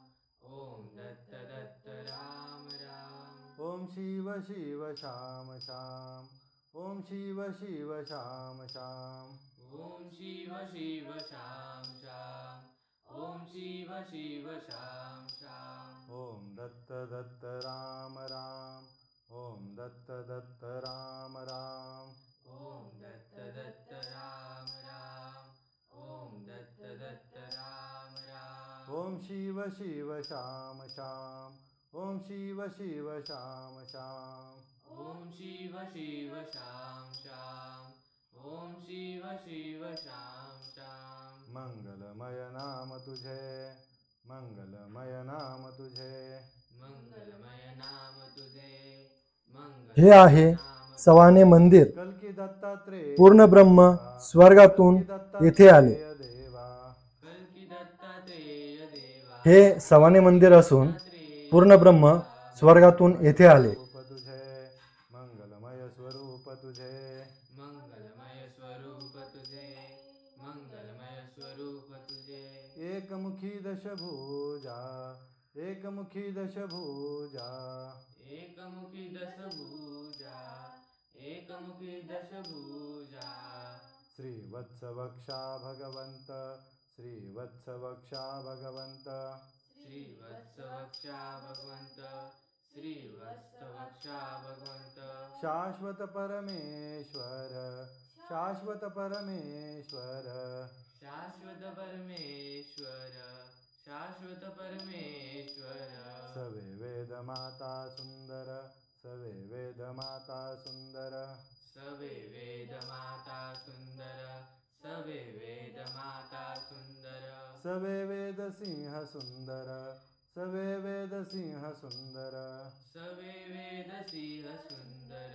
ओम दत्त दत्त राम राम, ओम शिव शिव श्याम श्याम, ओम शिव शिव श्याम श्याम, ओम शिव शिव श्याम श्याम, ओम शिव शिव श्याम श्याम, ओम दत्त दत्त राम राम, ओम दत्त दत्त राम राम, ओम दत्त दत्त राम राम, ओम दत्त दत्त राम राम, ओम शिव शिव श्याम श्याम, ओम शिव शिव श्याम श्याम, ओम शिव शिव श्याम श्याम, ओम शिव शिव शाम शाम मंगलमय नाम तुझे, मंगलमय नाम तुझे, मंगलमय नाम तुझे हे आहे सवाने मंदिर. कल्की दत्तात्रेय पूर्ण ब्रह्म स्वर्गातून येथे आले. देवा, कल्की दत्तात्रेय देवा हे सवाने मंदिर असून पूर्ण ब्रह्म स्वर्गातून येथे आले. स्वरूप तुझे, मंगलमय स्वरूप तुझे, मंगलमय स्वरूप तुझे, मंगलमय स्वरूप तुझे, एकमुखी दशभुजा, एकमुखी दशभुजा, एकमुखी दशभुजा, एकमुखी दशभुजा, श्रीवत्सवक्षा भगवंत, श्रीवत्सवक्षा भगवंत, श्रीवत्सवक्षा भगवंत, श्रीवत्सवक्षा भगवंत, शाश्वत परमेश्वर, शाश्वत परमेश्वर, शाश्वत परमेश्वर, शाश्वत परमेश्वर, सवे वेद माता सुंदर, सवे वेद माता सुंदर, सवे वेद माता सुंदर, सवे वेद माता सुंदर, सवे वेद सिंह सुंदर, सवे वेद सिंह सुंदर, सवे वेद सिंह सुंदर,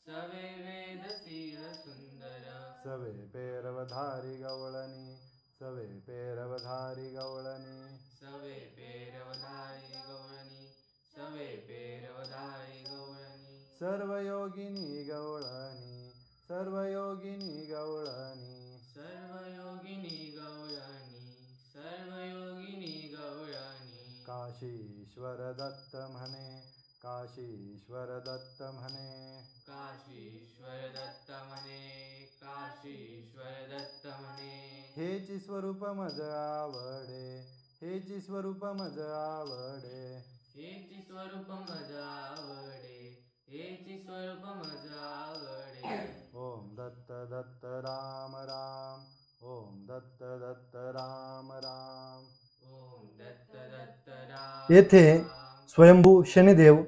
सवे वेद सिंह सुंदर, सवे पेरवधारी गवळणी, सवे पेरवधारी गवळणी, सवे पेरवधारी गौळणी, सवे पेरवधारी गौळणी, सर्वयोगिनी गवळणी, सर्वयोगिनी गवळणी, सर्वयोगिनी गौळणी, सर्वयोगिनी गौळणी, काशीश्वर दत्त म्हणे, काशीश्वर दत्त म्हणे, काशीश्वर दत्त म्हणे, काशीश्वर दत्त म्हणे, हेची स्वरूप मज आवडे, हेची स्वरूप मज आवडे, हेची स्वरूप मज आवडे, हेची स्वरूप मज आवडे, ओम दत्त दत्त राम राम, ओम दत्त दत्त राम राम, ओम दत्त दत्त राम येथे राम, स्वयंभू शनिदेव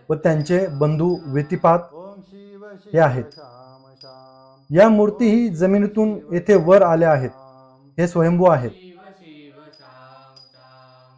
व त्यांचे बंधू व्यतिपात ओम शिव हे शिव आहेत. श्याम श्याम, या मूर्तीही जमिनीतून येथे वर आल्या आहेत. हे स्वयंभू आहेत. शिव शिव शाम शाम,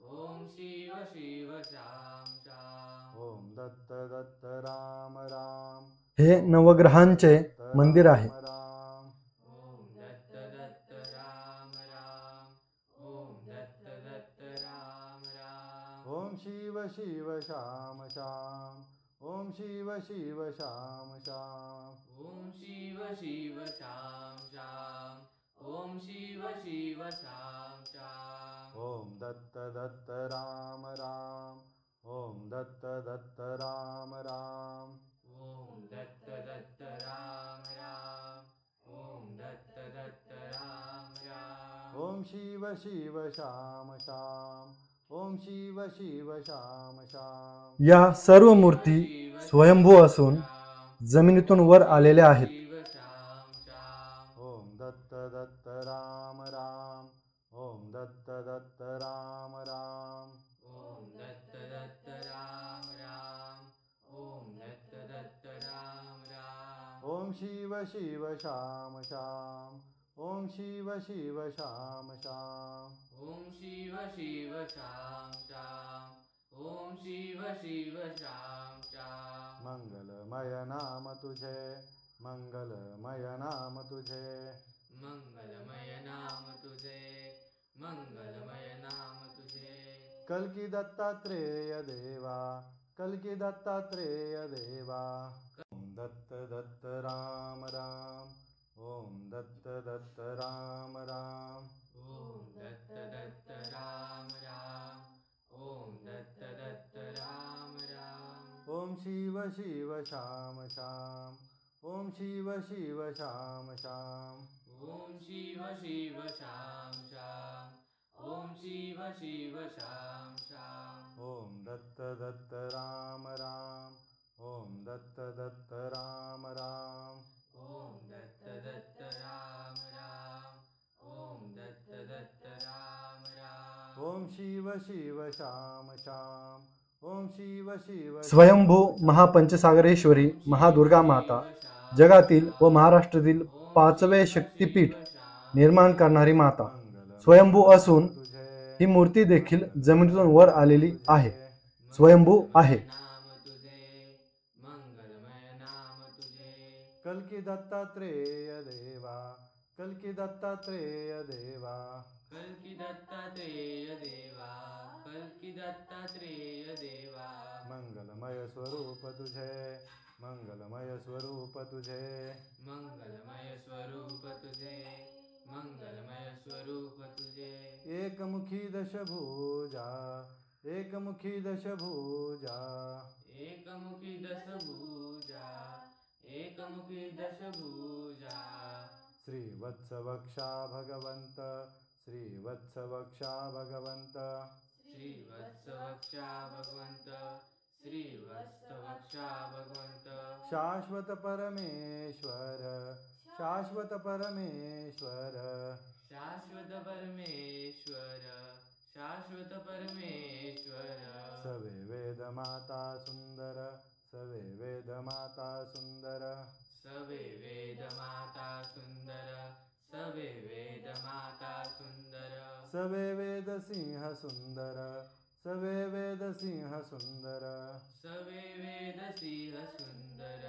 ओम शिव शिव शाम शाम, ओम दत्त दत्त राम राम, हे नवग्रहांचे मंदिर आहे. राम, ओम दत्त दत्त राम राम, ओम दत्त दत्त राम राम, ओम शिव शिव श्याम श्याम, ओम शिव शिव श्याम श्याम, ओम शिव शिव शाम शाम, ओम शिव शिव शाम शाम, ओम दत्त दत्त राम राम, ओम दत्त दत्त राम राम, ओम दत्त दत्त राम राम, ओम दत्त दत्त राम राम, ओम शिव शिव श्याम श्याम, ओम शिव शिव श्याम श्याम, या सर्व मूर्ती स्वयंभू असून जमिनीतून वर आलेल्या आहेत. शिव शाम शाम, ओम दत्त दत्त राम राम, ओम दत्त दत्त राम राम, ओम दत्त दत्त राम राम, ओम दत्त दत्त राम राम, ओम शिव शिव श्याम श्याम, ओम शिव शिव श्याम श्याम, ओम शिव शिव शाम शाम, ओम शिव शिव शाम शाम, मंगलमय नाम तुझे, मंगलमय नाम तुझे, मंगलमय नाम तुझे, मंगलमय नाम तुझे, कल्की दत्तात्रेय देवा, कल्की दत्तात्रेय देवा, ओम दत्त दत्त राम राम, ओम दत्त दत्त राम राम, ओम दत्त दत्त राम राम, ओम दत्त दत्त राम राम, ओम शिव शिव श्याम श्याम, ओम शिव शिव श्याम श्याम, ओम शिव शिव शाम शाम, ओम शिव शिव शाम शाम, ओम दत्त दत्त राम राम, ओम दत्त दत्त राम राम, ओम दत्त दत्त राम राम, ओम दत्त दत्त राम राम, ओम शिव शिव श्याम श्याम, ओम शिव शिव स्वयंभू महापंचसागरेश्वरी महादुर्गा माता जगातील व महाराष्ट्रातील 5वे शक्तिपीठ निर्माण करणारी माता स्वयंभू असून ही मूर्ती देखील जमिनीतून वर आलेली आहे, स्वयंभू आहे. मंगलमय नाम तुझे कल्की दत्तात्रेय देवा, कल्की दत्तात्रेय देवा, कल्की दत्तात्रेय देवा, कल्की दत्तात्रेय देवा. मंगलमय स्वरूप तुझे, मंगलमय स्वरूप तुझे, मंगलमय स्वरूप तुझे, मंगलमय स्वरूप तुझे. एकमुखी दशभुजा, एकमुखी दशभुजा, एकमुखी दशभुजा, एकमुखी दशभुजा. श्रीवत्सवक्षा भगवंत, श्रीवत्सवक्षा भगवंत, श्रीवत्सवक्षा भगवंत, श्रीवत्सवक्षा भगवंत. शाश्वत परमेश्वर, शाश्वत परमेश्वर, शाश्वत परमेश्वर, शाश्वत परमेश्वर. सवे वेद माता सुंदर, सवे वेद माता सुंदर, सवे वेद माता सुंदर, सवे वेद माता सुंदर. सवे वेद सिंह सुंदर, सवे वेद सिंह सुंदर, सवे वेद सिंह सुंदर,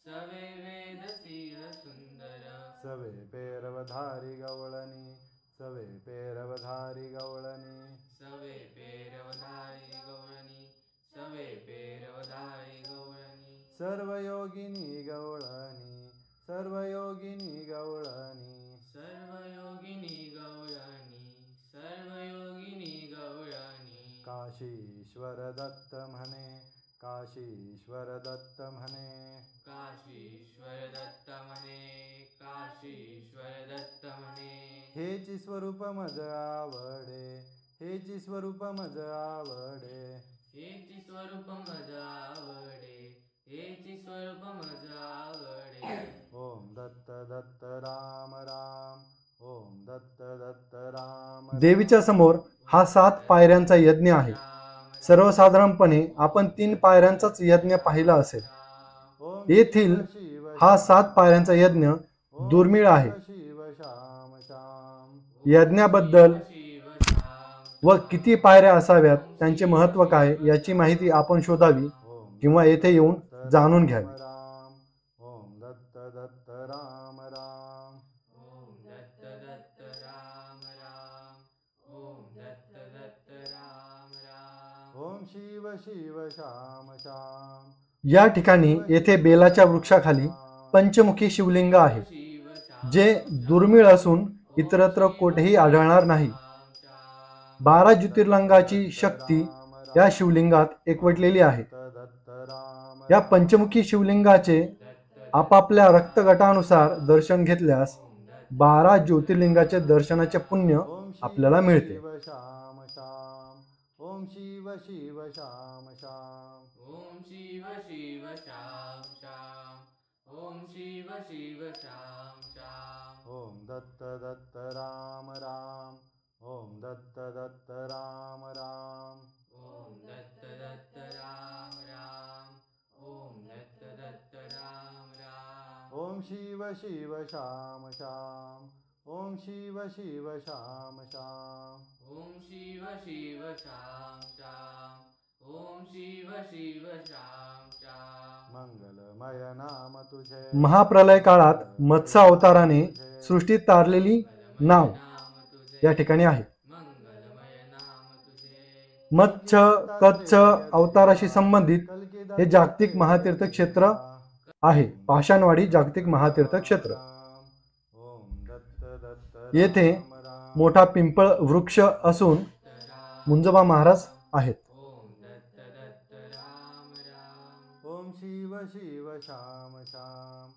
सवे वेद सिंह सुंदर. सवे पेरवधारी गवळणी, सवे पेरवधारी गवळणी, सवे पेरवधारी गौळणी, सवे पेरवधारी गौळणी. सर्वयोगिनी गवळणी, सर्वयोगिनी गवळणी, सर्वयोगिनी गौळणी, सर्वयोगिनी गौळणी. काशीश्वर दत्त म्हणे, काशीश्वर दत्त म्हणे, काशीश्वर दत्त म्हणे, काशीश्वर दत्त म्हणे. हेची स्वरूप मज आवडे, हेची स्वरूप मज आवडे, हेची स्वरूप मज आवडे, हेची स्वरूप मज आवडे. ओम दत्त दत्त राम राम, ओम दत्त दत्त राम. देवीच्या समोर हा 7 पायऱ्यांचा यज्ञ आहे. सर्वसाधारणपणे आपण 3 पायऱ्यांचाच यज्ञ पाहिला असेल. ओम येथील शिव हा 7 पायऱ्यांचा यज्ञ दुर्मिळ आहे. शिव श्याम श्याम. यज्ञाबद्दल शिव श्याम. व किती पायऱ्या असाव्यात, त्यांचे महत्त्व काय याची माहिती आपण शोधावी ओम किंवा येथे येऊन जाणून घ्यावी. राम, ओम दत्त दत्त राम राम. ओम दत्त दत्त राम राम, ओम दत्त दत्त राम राम. ओम शिव शिव श्याम श्याम. या ठिकाणी येथे बेलाच्या वृक्षाखाली पंचमुखी शिवलिंग आहे, शिव श्याम. जे दुर्मिळ असून इतरत्र कोठेही आढळणार नाही. 12 ज्योतिर्लिंगाची शक्ती या शिवलिंगात एकवटलेली आहे. दत्त राम. या पंचमुखी शिवलिंगाचे आपापल्या रक्तगटानुसार दर्शन घेतल्यास 12 ज्योतिर्लिंगाचे दर्शनाचे पुण्य ओम शिव आपल्याला मिळते. शिव श्याम श्याम. ओम शिव शिव श्याम श्याम. ओम शिव शिव श्याम श्याम, ओम शिव शिव श्याम श्याम. ओम दत्त दत्त राम राम, ओम दत्त दत्त राम राम. ओम दत्त दत्त राम राम, ओम दत्त दत्त राम राम. ओम शिव शिव श्याम श्याम. ओम शिव शिव श्याम श्याम. ओम शिव शिव श्याम श्याम, ओम शिव शिव श्याम श्याम. मंगलमय नाम तुझे, महाप्रलय काळात मत्स्य अवताराने सृष्टीत तारलेली नाव नाम तुझे, या ठिकाणी आहे. मंगलमय नाम तुझे. मत्स्य कच्छ अवताराशी संबंधित हे जागतिक महातीर्थ क्षेत्र आहे, पाषाणवाडी जागतिक महातीर्थ क्षेत्र. ओम दत्त दत्त येथे मोठा पिंपळ वृक्ष असून मुंजोबा महाराज आहेत. ओम दत्त दत्त राम राम. ओम शिव शिव श्याम श्याम.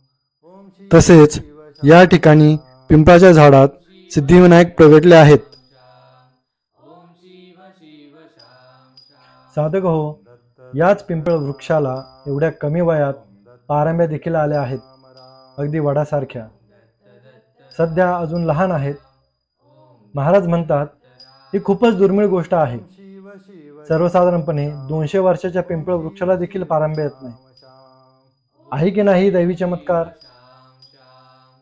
ओम शिव तसेच शिव श्याम या ठिकाणी पिंपळाच्या झाडात सिद्धिविनायक प्रगटले आहेत. ओम शिव शिव श्याम श्याम. साधक हो, याच पिंपळ वृक्षाला एवढ्या कमी वयात पारंब्या देखील आल्या आहेत, अगदी वडासारख्या. सध्या अजून लहान आहेत. महाराज म्हणतात ही खूपच दुर्मिळ गोष्ट आहे. शिव शिव सर्वसाधारणपणे 200 वर्षाच्या पिंपळ वृक्षाला देखील पारंब्या येत नाही. श्याम. आहे की नाही दैवी चमत्कार? श्याम श्याम.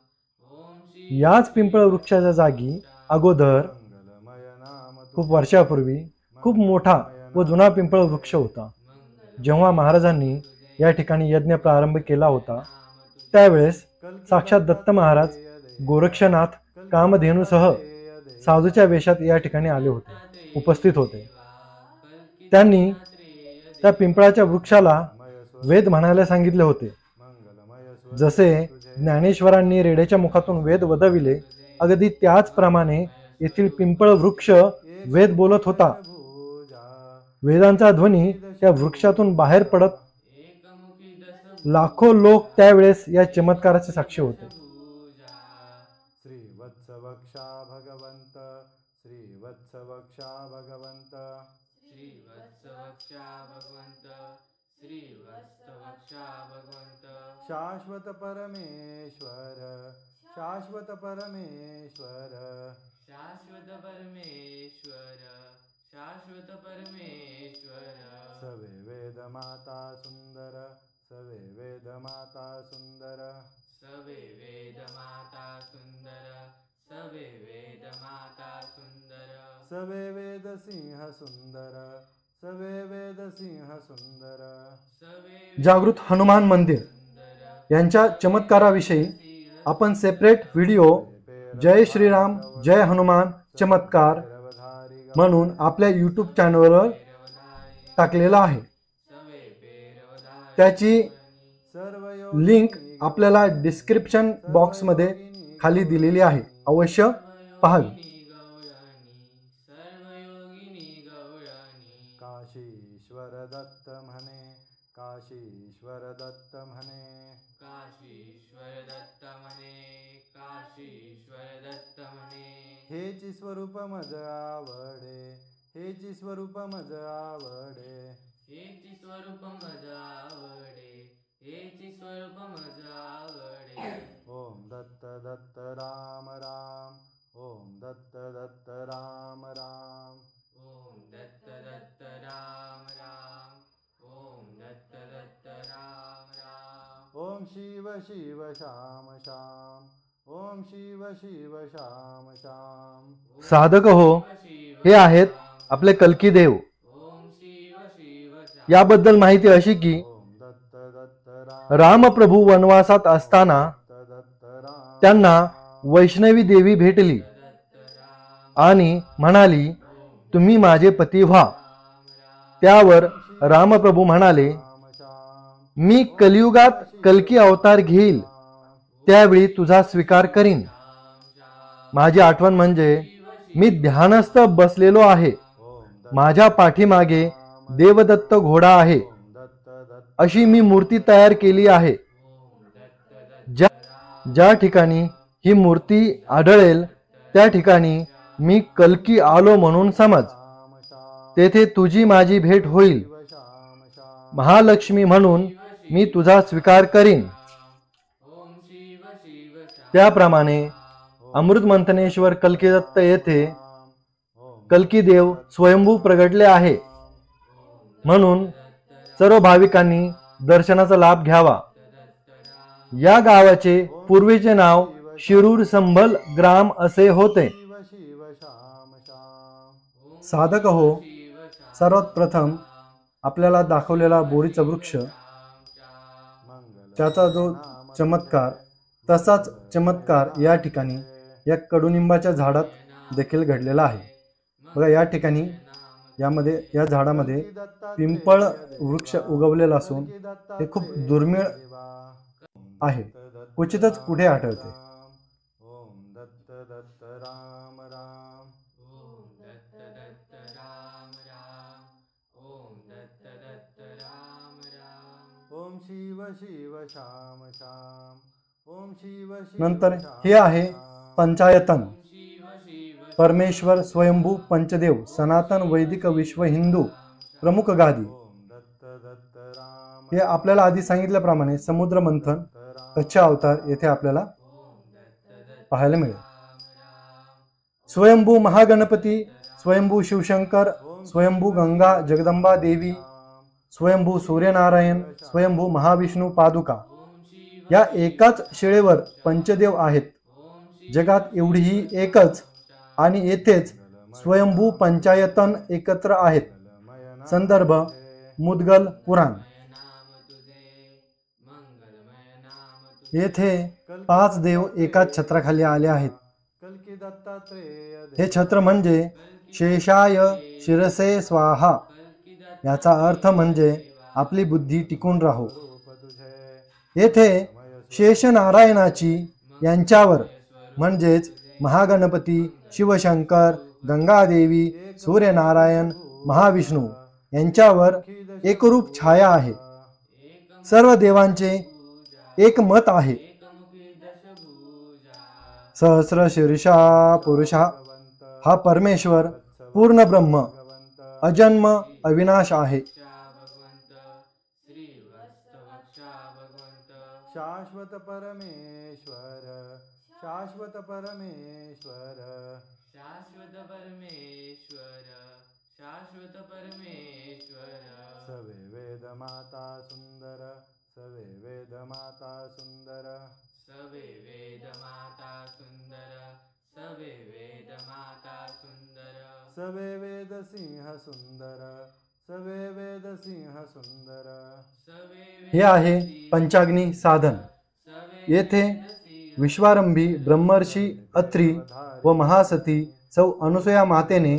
याच पिंपळ वृक्षाच्या जागी अगोदर मंगलमय नाम खूप वर्षापूर्वी खूप मोठा व जुना पिंपळ वृक्ष होता. जेव्हा महाराजांनी या ठिकाणी यज्ञ प्रारंभ केला होता त्यावेळेस साक्षात दत्त महाराज गोरक्षनाथ कामधेनूसह साधूच्या वेशात या ठिकाणी आले होते, उपस्थित होते. त्यांनी त्या पिंपळाच्या वृक्षाला वेद म्हणायला सांगितले होते. जसे ज्ञानेश्वरांनी रेड्याच्या मुखातून वेद वदविले, अगदी त्याचप्रमाणे येथील पिंपळ वृक्ष वेद बोलत होता. वेदांचा ध्वनी त्या वृक्षातून बाहेर पडत लाखो लोक त्यावेळेस या चमत्काराचे साक्षी होते. श्रीवत्सवक्षा भगवंत श्रीवत्सवक्षा भगवंत श्रीवत्सवक्षा भगवंत श्रीवत्सवक्षा भगवंत शाश्वत परमेश्वर शाश्वत परमेश्वर शाश्वत परमेश्वर शाश्वत परमेश्वर सवे वेद माता सुंदर सवे वेद माता सुंदर सवे वेद माता सुंदर सवे वेद माता सुंदर सवे वेद सिंह सुंदर सवे वेद सिंह सुंदर सवे जागृत हनुमान मंदिर यांच्या चमत्काराविषयी आपण सेपरेट व्हिडिओ जय श्रीराम जय हनुमान चमत्कार म्हणून आपल्या यूट्यूब चॅनलवर टाकलेला आहे. त्याची सर्व लिंक आपल्याला डिस्क्रिप्शन बॉक्समध्ये खाली दिलेली आहे, अवश्य पाहावी. सर्वयोगिनी गौराणी काशीश्वर दत्त म्हणे काशीश्वर दत्त म्हणे काशीश्वर दत्त म्हणे काशीश्वर दत्त म्हणे हेची स्वरूप मज आवडे हेची स्वरूप मज आवडे हेची स्वरूप मज आवडे हेची स्वरूप मज आवडे ओम दत्त दत्त राम राम ओम दत्त दत्त राम राम ओम दत्त दत्त राम राम ओम दत्त दत्त राम राम ओम शिव शिव श्याम श्याम ओम शिव शिव श्याम श्याम साधक हो, हे आहेत आपले कल्की देव. ओम शिव शिव याबद्दल माहिती अशी की ओम दत्त दत्त राम रामप्रभू वनवासात असताना दत्त राम त्यांना वैष्णवी देवी भेटली आणि म्हणाली, तुम्ही माझे पती व्हा. त्यावर रामप्रभू म्हणाले, मी कलियुगात कल्की अवतार घेईल, त्यावेळी तुझा स्वीकार करीन. माझी आठवण म्हणजे मी ध्यानस्थ बसलेलो आहे, माझ्या पाठीमागे देवदत्त घोडा आहे, अशी मी मूर्ती तयार केली आहे. ज्या ठिकाणी ही मूर्ती आढळेल त्या ठिकाणी मी कल्की आलो म्हणून समज. तेथे तुझी माझी भेट होईल. महालक्ष्मी म्हणून मी तुझा स्वीकार करीन. ओम शिव शिव त्याप्रमाणे अमृतमंथनेश्वर कल्कीदत्त येथे कल्कीदेव स्वयंभू प्रगटले आहे. म्हणून सर्व भाविकांनी दर्शनाचा लाभ घ्यावा. या गावाचे पूर्वीचे नाव शिरूर संभल ग्राम असे होते. शिव शिव श्याम श्याम साधक हो, सर्वात प्रथम आपल्याला दाखवलेला बोरीचा वृक्ष, त्याचा जो चमत्कार, तसाच चमत्कार या ठिकाणी या कडुनिंबाच्या झाडात देखील घडलेला आहे. बघा, या ठिकाणी या झाडामध्ये पिंपळ वृक्ष उगवलेला असून हे खूप दुर्मिळ आहे, क्वचितच कुठे आढळते. ओम दत्त दत्त राम राम ओम दत्त दत्त राम राम ओम दत्त दत्त राम राम ओम शिव शिव श्याम श्याम ओम शिव शिव नंतर हे आहे पंचायतन. शिव शिव परमेश्वर स्वयंभू पंचदेव सनातन वैदिक विश्व हिंदू प्रमुख गादी. ओम दत्त दत्त राम हे आपल्याला आधी सांगितल्याप्रमाणे समुद्र मंथन कच्चा अवतार येथे आपल्याला पाहायला मिळेल. स्वयंभू महागणपती, स्वयंभू शिवशंकर, स्वयंभू गंगा जगदंबा देवी, स्वयंभू सूर्यनारायण, स्वयंभू महाविष्णू पादुका, या एकाच शिळेवर पंचदेव आहेत. जगात एवढीही एकच आणि येथेच स्वयंभू पंचायतन एकत्र आहेत. संदर्भ मुद्गल पुराण. येथे 5 देव एकाच छत्राखाली आले आहेत. हे छत्र म्हणजे शेषाय शिरसे स्वाहा. याचा अर्थ म्हणजे आपली बुद्धी टिकून राहो. येथे शेषनारायणाची यांच्यावर म्हणजेच महागणपती, शिवशंकर, गंगादेवी, सूर्यनारायण, महाविष्णू यांच्यावर एकरूप छाया आहे. सर्व देवांचे एक मत आहे. सहस्र शीर्षा पुरुषा हा परमेश्वर पूर्ण ब्रह्म अजन्म अविनाश आहे. शाश्वत परमेश्वर शाश्वत परमेश्वर शाश्वत परमेश्वर शाश्वत परमेश्वर सवे वेद माता सुंदर सवे वेद माता सुंदर सवे वेद माता सुंदर सवे वेद माता सुंदर सवे वेद सिंह सुंदर सवे वेद सिंह सुंदर हे आहे पंचाग्नी साधन. येथे विश्वारंभी ब्रह्मर्षी अत्री व महासती सौ अनुसूया मातेने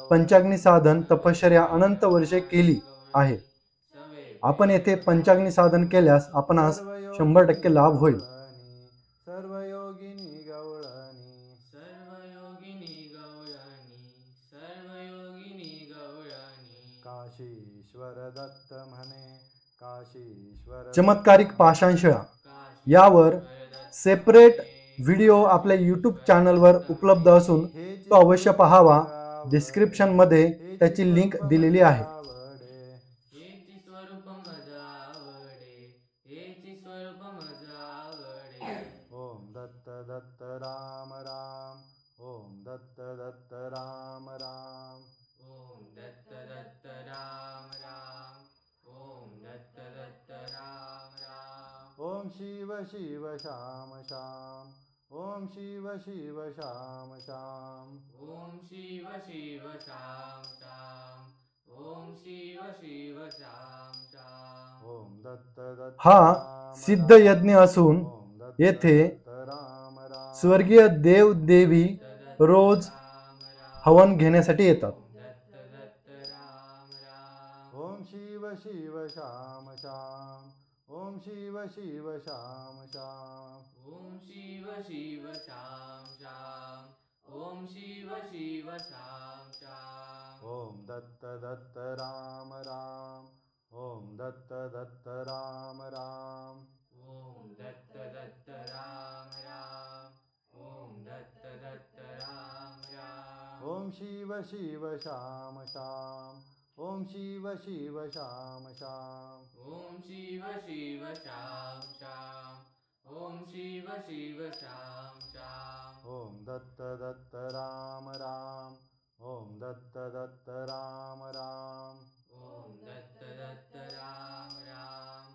पंचाग्नी साधन तपश्चर्या अनंत वर्षे केली आहे. आपण येथे पंचाग्नी साधन केल्यास आपणास 100% लाभ होईल. सर्व योगिनी गवळणी सर्व योगिनी गवळणी सर्व योगिनी गवळणी काशीश्वर दत्त म्हणे काशीश्वर चमत्कारिक पाषाणशिळा यावर सेपरेट व्हिडिओ आपल्या यूट्यूब चॅनलवर उपलब्ध असून तो अवश्य पाहावा. डिस्क्रिप्शन मध्ये त्याची लिंक दिलेली आहे. हेची स्वरूप मज आवडे हेची स्वरूप मज आवडे. ओम दत्त दत्त राम राम ओम दत्त दत्त राम राम ओम दत्त दत्त राम राम ओम दत्त दत्त राम राम. ओम शिव शिव श्याम श्याम ओम शिव शिव श्याम श्याम ओम शिव शिव श्याम श्याम ओम शिव शिव श्याम श्याम. ओम दत्त दत्त हा राम सिद्ध राम. यज्ञ असून ओम दत्त येथे दत्त राम राम स्वर्गीय देव देवी रोज राम राम हवन घेण्यासाठी येतात. दत्त दत्त राम राम. ओम शिव शिव श्याम श्याम ओम शिव शिव श्याम श्याम ओम शिव शिव श्याम श्याम ओम शिव शिव श्याम श्याम. ओम दत्त दत्त राम राम ओम दत्त दत्त राम राम ओम दत्त दत्त राम राम ओम दत्त दत्त राम राम. ओम शिव शिव श्याम श्याम ओम शिव शिव श्याम श्याम ओम शिव शिव श्याम श्याम ओम शिव शिव श्याम श्याम. ओम दत्त दत्त राम राम ओम दत्त दत्त राम राम ओम दत्त दत्त राम राम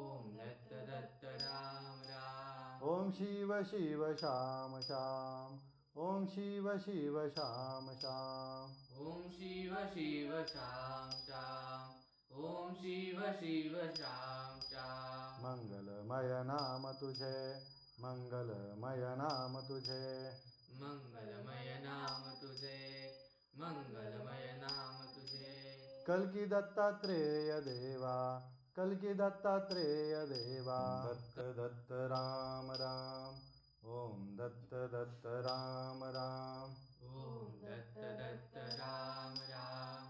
ओम दत्त दत्त राम राम. ओम शिव शिव श्याम श्याम ओम शिव शिव श्याम श्याम ओम शिव शिव श्याम श्याम ओम शिव शिव श्याम श्याम. मंगलमय नाम तुझे मंगलमय नाम तुझे मंगलमय नाम तुझे मंगलमय नाम तुझे. कल्की दत्तात्रेय देवा कल्की दत्तात्रेय देवा दत्त दत्त राम राम ओम दत्त दत्त राम राम ओम दत्त दत्त राम राम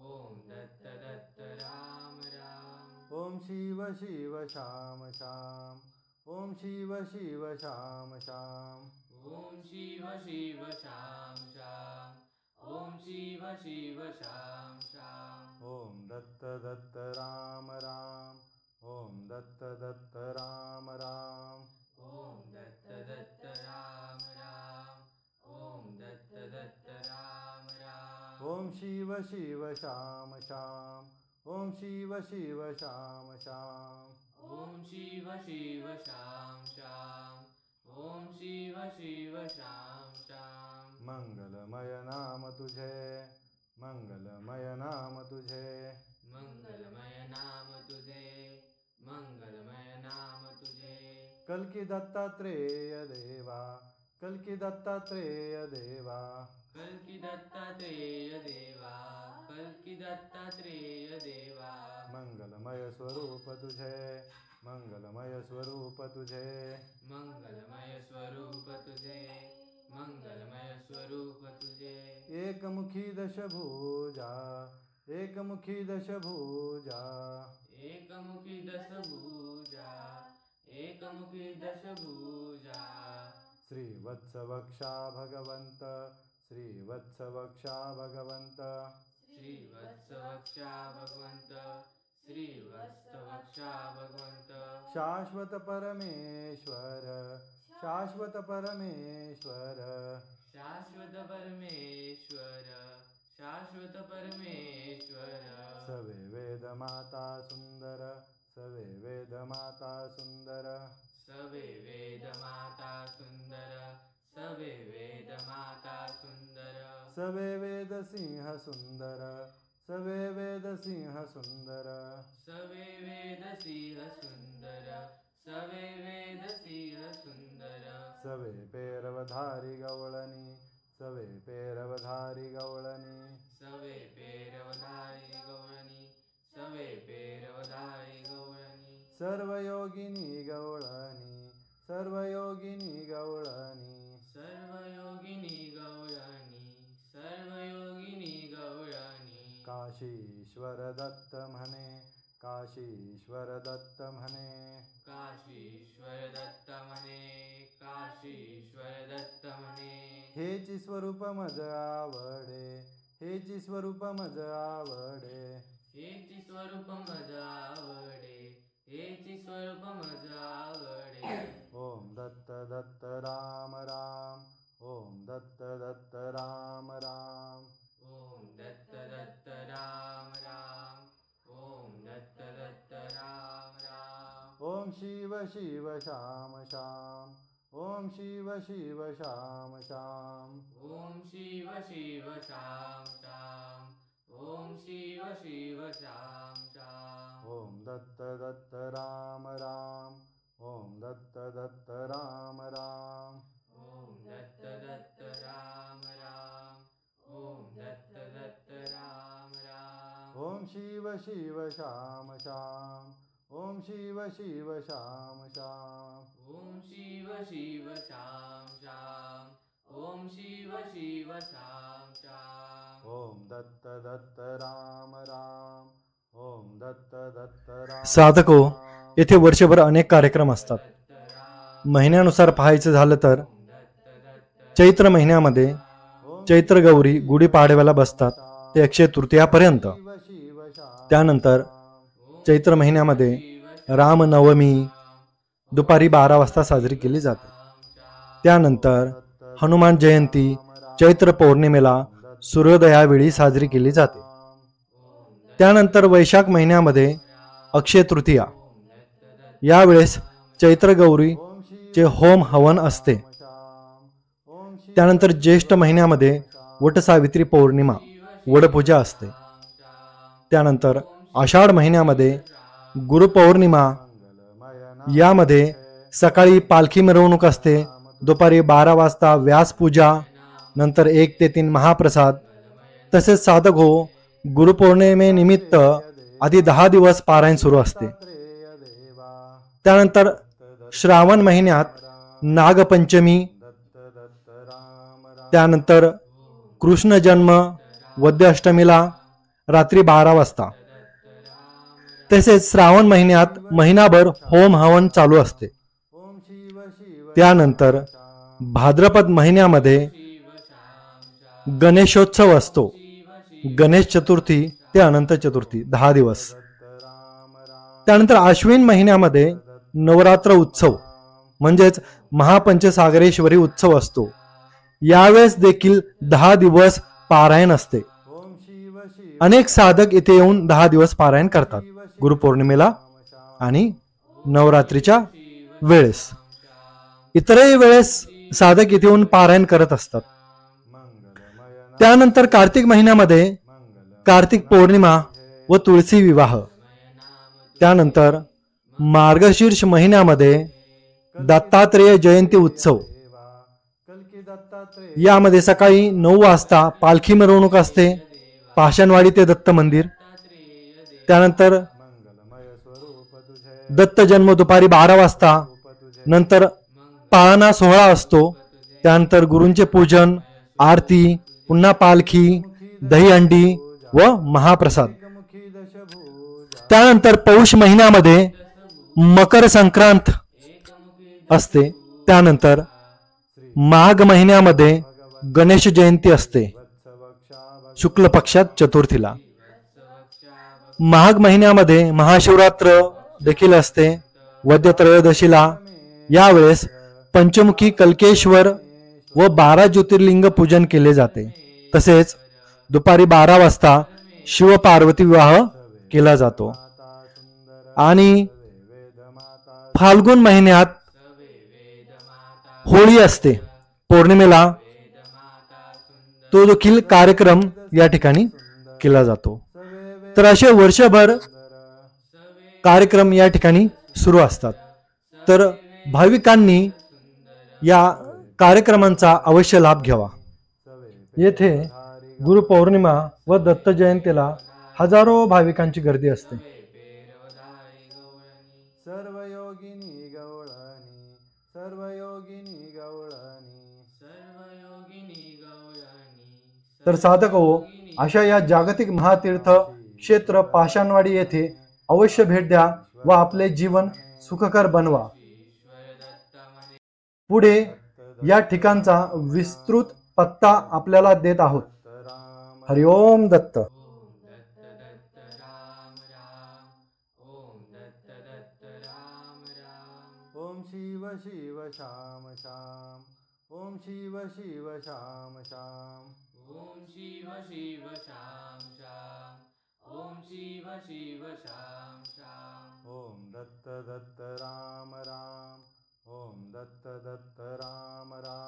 ओम दत्त दत्त राम राम. ओम शिव शिव श्याम श्याम ओम शिव शिव श्याम श्याम ओम शिव शिव श्याम श्याम ओम शिव शिव श्याम श्याम. ओम दत्त दत्त राम राम ओम दत्त दत्त राम राम ओम दत्त दत्त राम राम ओम दत्त दत्त राम राम. ओम शिव शिव श्याम श्याम ओम शिव शिव श्याम श्याम ओम शिव शिव श्याम श्याम ओम शिव शिव शाम शाम. मंगलमय नाम तुझे, मंगलमय नाम तुझे. मंगलमय नाम तुझे, मंगलमय नाम तुझे. कल्की दत्तात्रेय देवा, कल्की दत्तात्रेय देवा. कल्की दत्तात्रेय देवा, कल्की दत्तात्रेय देवा. मंगलमय स्वरूप तुझे, मंगलमय स्वरूप तुझे. मंगलमय स्वरूप तुझे, मंगलमय स्वरूप तुझे. एकमुखी दशभुजा, एकमुखी दशभुजा. एकमुखी दशभुजा, एकमुखी दशभुजा. श्रीवत्सवक्षा भगवंत, श्रीवत्सवक्षा भगवंत. श्रीवत्सवक्षा भगवंत, श्रीवत्सवक्षा भगवंत. शाश्वत परमेश्वर, शाश्वत परमेश्वर. शाश्वत परमेश्वर, शाश्वत परमेश्वर. सवे वेद माता सुंदर, सवे वेद माता सुंदर. सवे वेद माता सुंदर, सवे वेद माता सुंदर. सवे वेद सिंह सुंदर, सवे वेद सिंह सुंदर. सवे वेद सिंह सुंदर, सवे वेद सिंह सुंदर. सवे पेरवधारी गवळणी, सवे पेरवधारी गवळणी. सवे पेरवधारी गवळणी, सवे पेरवधारी गवळणी. सर्वयोगिनी गवळणी, सर्वयोगिनी गवळणी. सर्वयोगिनी गवळणी, सर्वयोगिनी गवळणी. काशीश्वर दत्त म्हणे, काशीश्वर दत्त म्हणे. काशीश्वर दत्त म्हणे, काशीश्वर दत्त म्हणे. हेची स्वरूप मज आवडे, हेची स्वरूप मज आवडे. हेची स्वरूप मज आवडे, हेची स्वरूप मज आवडे. ओम दत्त दत्त राम राम, ओम दत्त दत्त राम राम. ओम दत्त दत्त राम राम, ओम दत्त दत्त राम राम. ओम शिव शिव शाम शाम, ओम शिव शिव शाम शाम. ओम शिव शिव शाम शाम, ओम शिव शिव शाम शाम. ओम दत्त दत्त राम राम, ओम दत्त दत्त राम राम. ओम दत्त दत्त राम राम, ओम दत्त दत्त राम राम. ओम शिव शिव शाम शाम, ओम शिव शिव शाम शाम. ओम शिव शिव शाम शाम, ओम शिव शिव शाम शाम. ओम दत्त दत्त राम राम, ओम दत्त दत्त राम. साधको, येथे वर्षभर अनेक कार्यक्रम असतात. महिन्यानुसार पाहायचं झालं तर चैत्र महिन्यामध्ये चैत्र गौरी गुढीपाडव्याला बसतात ते अक्षय तृतीयापर्यंत. त्यानंतर चैत्र महिन्यामध्ये रामनवमी दुपारी 12 वाजता साजरी केली जाते. त्यानंतर हनुमान जयंती चैत्र पौर्णिमेला सूर्योदयावेळी साजरी केली जाते. त्यानंतर वैशाख महिन्यामध्ये अक्षय तृतीया, यावेळेस चैत्र गौरीचे होम हवन असते. त्यानंतर ज्येष्ठ महिन्यामध्ये वटसावित्री पौर्णिमा वडपूजा असते. त्यानंतर आषाढ महिन्यामध्ये गुरुपौर्णिमा, यामध्ये सकाळी पालखी मिरवणूक असते. दुपारी 12 वाजता व्यासपूजा, नंतर 1 ते 3 महाप्रसाद. तसेच साधक हो, गुरुपौर्णिमेनिमित्त आधी 10 दिवस पारायण सुरू असते. त्यानंतर श्रावण महिन्यात नागपंचमी, त्यानंतर कृष्ण जन्म वद्य अष्टमीला रात्री 12 वाजता. तसेच श्रावण महिन्यात महिनाभर होम हवन चालू असते. त्यानंतर भाद्रपद महिन्यामध्ये गणेशोत्सव असतो. गणेश चतुर्थी ते अनंत चतुर्थी 10 दिवस. त्यानंतर आश्विन महिन्यामध्ये नवरात्र उत्सव म्हणजेच महापंचसागरेश्वरी उत्सव असतो. यावेळेस देखील 10 दिवस पारायण असते. अनेक साधक इथे येऊन 10 दिवस पारायण करतात गुरुपौर्णिमेला आणि नवरात्रीच्या वेळेस. इतरही वेळेस साधक इथे येऊन पारायण करत असतात. त्यानंतर कार्तिक महिन्यामध्ये कार्तिक पौर्णिमा व तुळशी विवाह, त्यानंतर मार्गशीर्ष महिन्यामध्ये दत्तात्रेय जयंती उत्सव, यामध्ये सकाळी 9 वाजता पालखी मिरवणूक असते पाषाणवाडी ते दत्त मंदिर. त्यानंतर दत्त जन्म दुपारी 12 वाजता, नंतर पाळणा सोहळा असतो. त्यानंतर गुरूंचे पूजन, आरती, पुन्हा पालखी, दहीहंडी व महाप्रसाद. त्यानंतर पौष महिन्यामध्ये मकर संक्रांत असते. त्यानंतर माघ महिन्यामध्ये गणेश जयंती असते शुक्ल पक्षात चतुर्थीला. माघ महिन्यामध्ये महाशिवरात्र देखील असते वद्य त्रयोदशीला. यावेळेस पंचमुखी कल्केश्वर व 12 ज्योतिर्लिंग पूजन केले जाते. तसेच दुपारी 12 वाजता शिव पार्वती विवाह केला जातो. आणि फाल्गुन महिन्यात होळी असते पौर्णिमेला, तो देखील कार्यक्रम या ठिकाणी केला जातो. तर असे वर्षभर कार्यक्रम या ठिकाणी सुरू असतात. तर भाविकांनी या कार्यक्रमांचा अवश्य लाभ घ्यावा. येथे गुरुपौर्णिमा व दत्त जयंतीला हजारो भाविकांची गर्दी असते. सर्वयोगिनी गवळणी, सर्वयोगिनी गवळणी, सर्वयोगिनी गवळणी. तर साधक हो, अशा या जागतिक महातीर्थ क्षेत्र पाषाणवाडी येथे अवश्य भेट द्या व आपले जीवन सुखकर बनवा. पुढे या ठिकाणचा विस्तृत पत्ता आपल्याला देत आहोत. हरिओम दत्त. ओम शिव शिव शाम शाम, ओम शिव शिव शाम शाम, ओम शिव शिव शाम शाम, ओम शिव शिव शाम शाम. ओम दत्त दत्त राम राम, ओम दत्त दत्त राम राम.